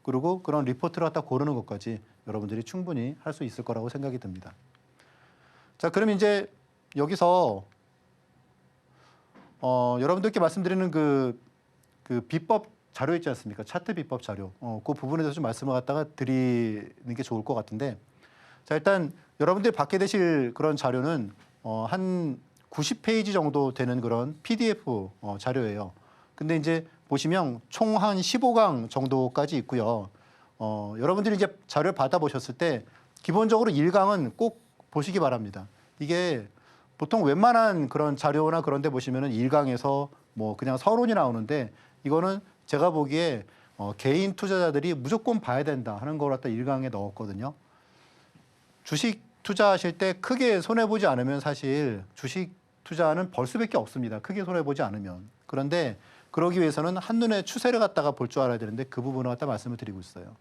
그리고 그런 리포트를 갖다 고르는 것까지 여러분들이 충분히 할 수 있을 거라고 생각이 듭니다. 자, 그럼 이제 여기서 여러분들께 말씀드리는 그 비법 자료 있지 않습니까? 차트 비법 자료. 그 부분에 대해서 좀 말씀을 갖다가 드리는 게 좋을 것 같은데, 자, 일단 여러분들이 받게 되실 그런 자료는 한 90페이지 정도 되는 그런 PDF 자료예요. 근데 이제 보시면 총 한 15강 정도까지 있고요. 여러분들이 이제 자료를 받아보셨을 때 기본적으로 1강은 꼭 보시기 바랍니다. 이게 보통 웬만한 그런 자료나 그런 데 보시면은 1강에서 뭐 그냥 서론이 나오는데 이거는 제가 보기에 개인 투자자들이 무조건 봐야 된다 하는 걸 갖다 1강에 넣었거든요. 주식 투자하실 때 크게 손해보지 않으면 사실 주식 투자는 벌 수밖에 없습니다. 크게 손해보지 않으면. 그런데 그러기 위해서는 한눈에 추세를 갖다가 볼 줄 알아야 되는데 그 부분을 갖다 말씀을 드리고 있어요.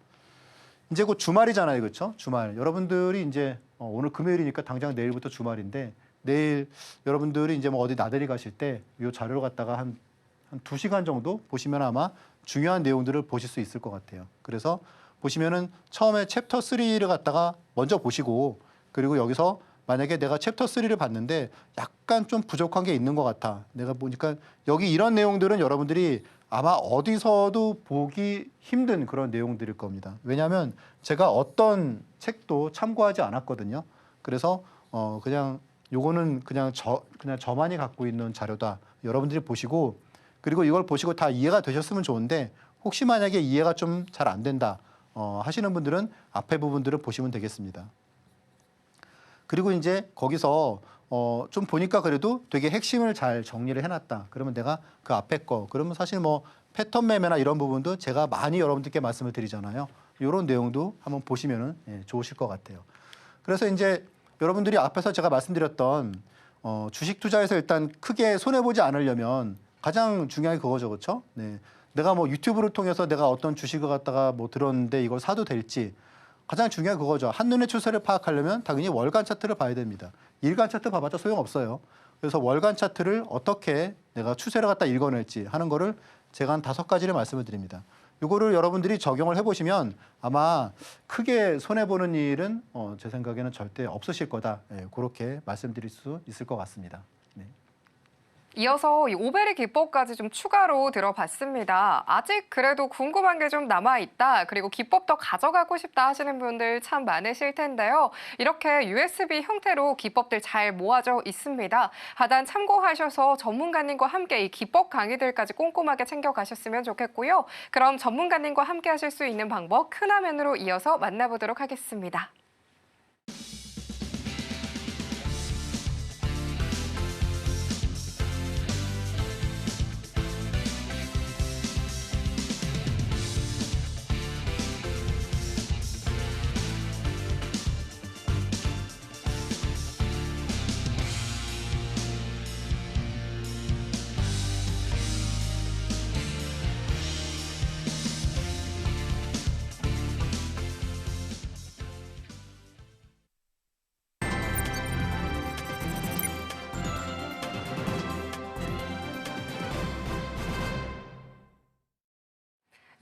이제 곧 주말이잖아요. 그렇죠? 주말. 여러분들이 이제 오늘 금요일이니까 당장 내일부터 주말인데 내일 여러분들이 이제 뭐 어디 나들이 가실 때 이 자료를 갖다가 한 2시간 정도 보시면 아마 중요한 내용들을 보실 수 있을 것 같아요. 그래서 보시면은 처음에 챕터 3를 갖다가 먼저 보시고 그리고 여기서 만약에 내가 챕터 3를 봤는데 약간 좀 부족한 게 있는 것 같아. 내가 보니까 여기 이런 내용들은 여러분들이 아마 어디서도 보기 힘든 그런 내용들일 겁니다. 왜냐하면 제가 어떤 책도 참고하지 않았거든요. 그래서 그냥 요거는 그냥 저만이 갖고 있는 자료다. 여러분들이 보시고 그리고 이걸 보시고 다 이해가 되셨으면 좋은데 혹시 만약에 이해가 좀 잘 안 된다 하시는 분들은 앞에 부분들을 보시면 되겠습니다. 그리고 이제 거기서 좀 보니까 그래도 되게 핵심을 잘 정리를 해놨다. 그러면 내가 그 앞에 거 그러면 사실 뭐 패턴 매매나 이런 부분도 제가 많이 여러분들께 말씀을 드리잖아요. 이런 내용도 한번 보시면은 좋으실 것 같아요. 그래서 이제 여러분들이 앞에서 제가 말씀드렸던 주식 투자에서 일단 크게 손해 보지 않으려면 가장 중요한 게 그거죠, 그렇죠? 네, 내가 뭐 유튜브를 통해서 내가 어떤 주식을 갖다가 뭐 들었는데 이걸 사도 될지. 가장 중요한 그거죠. 한눈에 추세를 파악하려면 당연히 월간 차트를 봐야 됩니다. 일간 차트 봐봤자 소용없어요. 그래서 월간 차트를 어떻게 내가 추세를 갖다 읽어낼지 하는 거를 제가 한 5가지를 말씀을 드립니다. 이거를 여러분들이 적용을 해보시면 아마 크게 손해보는 일은 제 생각에는 절대 없으실 거다. 그렇게 말씀드릴 수 있을 것 같습니다. 네. 이어서 이 오베리 기법까지 좀 추가로 들어봤습니다. 아직 그래도 궁금한 게 좀 남아있다. 그리고 기법 더 가져가고 싶다 하시는 분들 참 많으실 텐데요. 이렇게 USB 형태로 기법들 잘 모아져 있습니다. 하단 참고하셔서 전문가님과 함께 이 기법 강의들까지 꼼꼼하게 챙겨가셨으면 좋겠고요. 그럼 전문가님과 함께 하실 수 있는 방법 큰 화면으로 이어서 만나보도록 하겠습니다.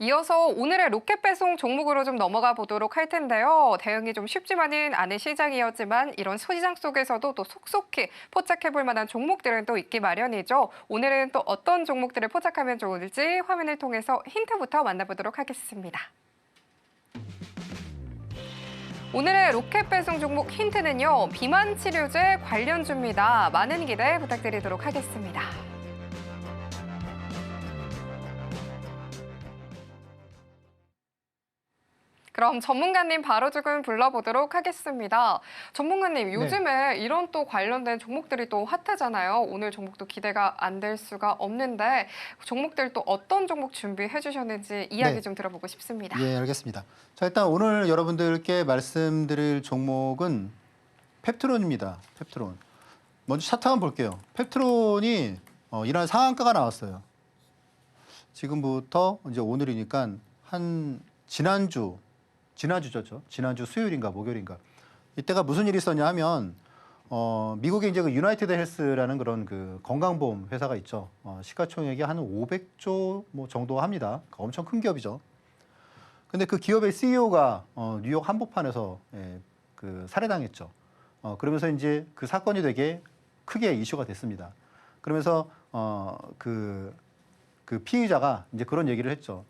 이어서 오늘의 로켓 배송 종목으로 좀 넘어가 보도록 할 텐데요. 대응이 좀 쉽지만은 않은 시장이었지만 이런 시장 속에서도 또 속속히 포착해볼 만한 종목들은 또 있기 마련이죠. 오늘은 또 어떤 종목들을 포착하면 좋을지 화면을 통해서 힌트부터 만나보도록 하겠습니다. 오늘의 로켓 배송 종목 힌트는요. 비만 치료제 관련주입니다. 많은 기대 부탁드리도록 하겠습니다. 그럼 전문가님 바로 조금 불러보도록 하겠습니다. 전문가님, 요즘에 이런 또 관련된 종목들이 또 핫하잖아요. 오늘 종목도 기대가 안 될 수가 없는데 종목들 또 어떤 종목 준비해 주셨는지 이야기 네. 좀 들어보고 싶습니다. 예, 알겠습니다. 자, 일단 오늘 여러분들께 말씀드릴 종목은 펩트론입니다. 펩트론. 먼저 차트 한번 볼게요. 펩트론이 이런 상한가가 나왔어요. 지금부터 이제 오늘이니까 한 지난주죠. 지난주 수요일인가 목요일인가. 이때가 무슨 일이 있었냐 하면 미국에 이제 그 유나이티드 헬스라는 그런 그 건강보험 회사가 있죠. 시가총액이 한 500조 뭐 정도 합니다. 엄청 큰 기업이죠. 근데 그 기업의 CEO가 뉴욕 한복판에서 그 살해당했죠. 그러면서 이제 그 사건이 되게 크게 이슈가 됐습니다. 그러면서 그 피의자가 이제 그런 얘기를 했죠.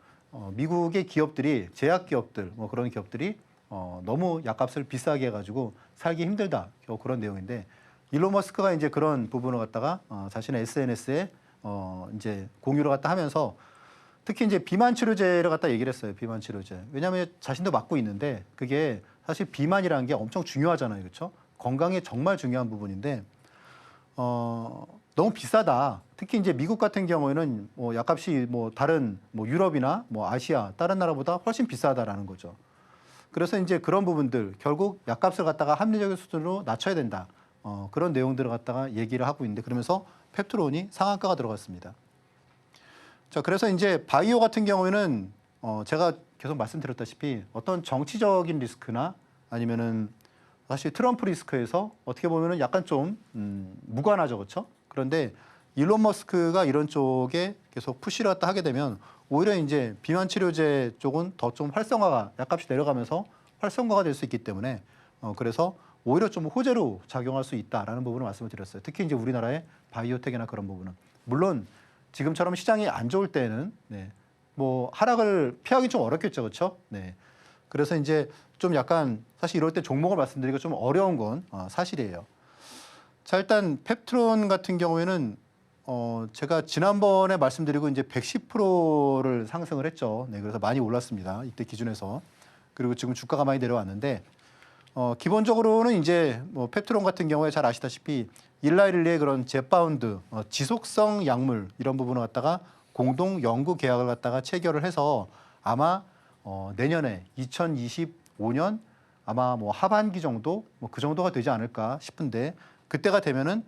미국의 기업들이 제약 기업들 뭐 그런 기업들이 너무 약값을 비싸게 해가지고 살기 힘들다. 그런 내용인데 일론 머스크가 이제 그런 부분을 갖다가 자신의 SNS에 이제 공유를 갖다 하면서 특히 이제 비만 치료제를 갖다 얘기를 했어요. 비만 치료제. 왜냐하면 자신도 맞고 있는데 그게 사실 비만이라는 게 엄청 중요하잖아요. 그렇죠? 건강에 정말 중요한 부분인데 너무 비싸다. 특히 이제 미국 같은 경우에는 뭐 약값이 뭐 다른 뭐 유럽이나 뭐 아시아 다른 나라보다 훨씬 비싸다라는 거죠. 그래서 이제 그런 부분들 결국 약값을 갖다가 합리적인 수준으로 낮춰야 된다. 그런 내용들을 갖다가 얘기를 하고 있는데 그러면서 펩트론이 상한가가 들어갔습니다. 자, 그래서 이제 바이오 같은 경우에는 제가 계속 말씀드렸다시피 어떤 정치적인 리스크나 아니면은 사실 트럼프 리스크에서 어떻게 보면은 약간 좀 무관하죠, 그렇죠? 그런데 일론 머스크가 이런 쪽에 계속 푸시를 갖다 하게 되면 오히려 이제 비만 치료제 쪽은 더 좀 활성화가 약값이 내려가면서 활성화가 될 수 있기 때문에 그래서 오히려 좀 호재로 작용할 수 있다라는 부분을 말씀을 드렸어요. 특히 이제 우리나라의 바이오텍이나 그런 부분은 물론 지금처럼 시장이 안 좋을 때는 뭐 하락을 피하기 좀 어렵겠죠, 그렇죠? 네. 그래서 이제 좀 약간 사실 이럴 때 종목을 말씀드리기가 좀 어려운 건 사실이에요. 자, 일단 펩트론 같은 경우에는 제가 지난번에 말씀드리고 이제 110%를 상승을 했죠. 네, 그래서 많이 올랐습니다. 이때 기준에서. 그리고 지금 주가가 많이 내려왔는데 기본적으로는 이제 뭐 펩트론 같은 경우에 잘 아시다시피 일라일리의 그런 제파운드 지속성 약물 이런 부분을 갖다가 공동 연구 계약을 갖다가 체결을 해서 아마 내년에 2025년 아마 뭐 하반기 정도 뭐 그 정도가 되지 않을까 싶은데 그때가 되면은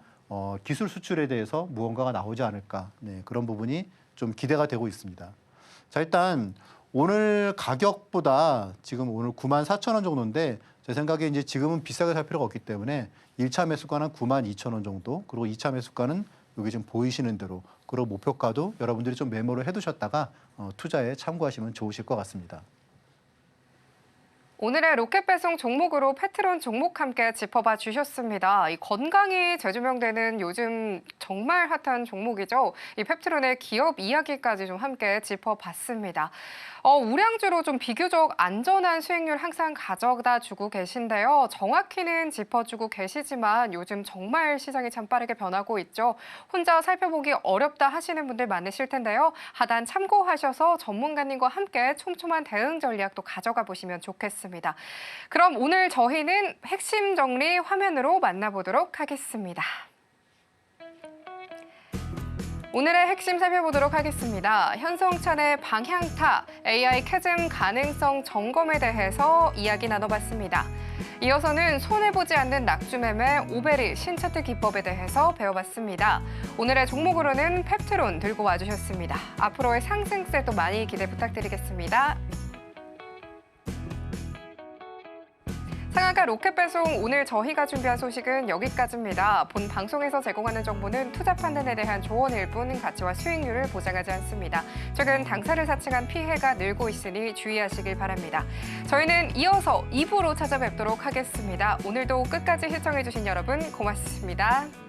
기술 수출에 대해서 무언가가 나오지 않을까 그런 부분이 좀 기대가 되고 있습니다. 자, 일단 오늘 가격보다 지금 오늘 94,000원 정도인데 제 생각에 이제 지금은 비싸게 살 필요가 없기 때문에 1차 매수가는 92,000원 정도 그리고 2차 매수가는 여기 지금 보이시는 대로 그리고 목표가도 여러분들이 좀 메모를 해두셨다가 투자에 참고하시면 좋으실 것 같습니다. 오늘의 로켓 배송 종목으로 펩트론 종목 함께 짚어봐 주셨습니다. 이 건강이 재조명되는 요즘 정말 핫한 종목이죠. 이 펩트론의 기업 이야기까지 좀 함께 짚어봤습니다. 우량주로 좀 비교적 안전한 수익률 항상 가져다 주고 계신데요. 정확히는 짚어주고 계시지만 요즘 정말 시장이 참 빠르게 변하고 있죠. 혼자 살펴보기 어렵다 하시는 분들 많으실 텐데요. 하단 참고하셔서 전문가님과 함께 촘촘한 대응 전략도 가져가 보시면 좋겠습니다. 그럼 오늘 저희는 핵심 정리 화면으로 만나보도록 하겠습니다. 오늘의 핵심 살펴보도록 하겠습니다. 현성찬의 방향타, AI 캐즘 가능성 점검에 대해서 이야기 나눠봤습니다. 이어서는 손해보지 않는 낙주매매 오베리 신차트 기법에 대해서 배워봤습니다. 오늘의 종목으로는 펩트론 들고 와주셨습니다. 앞으로의 상승세도 많이 기대 부탁드리겠습니다. 상한가 로켓 배송 오늘 저희가 준비한 소식은 여기까지입니다. 본 방송에서 제공하는 정보는 투자 판단에 대한 조언일 뿐 가치와 수익률을 보장하지 않습니다. 최근 당사를 사칭한 피해가 늘고 있으니 주의하시길 바랍니다. 저희는 이어서 2부로 찾아뵙도록 하겠습니다. 오늘도 끝까지 시청해주신 여러분 고맙습니다.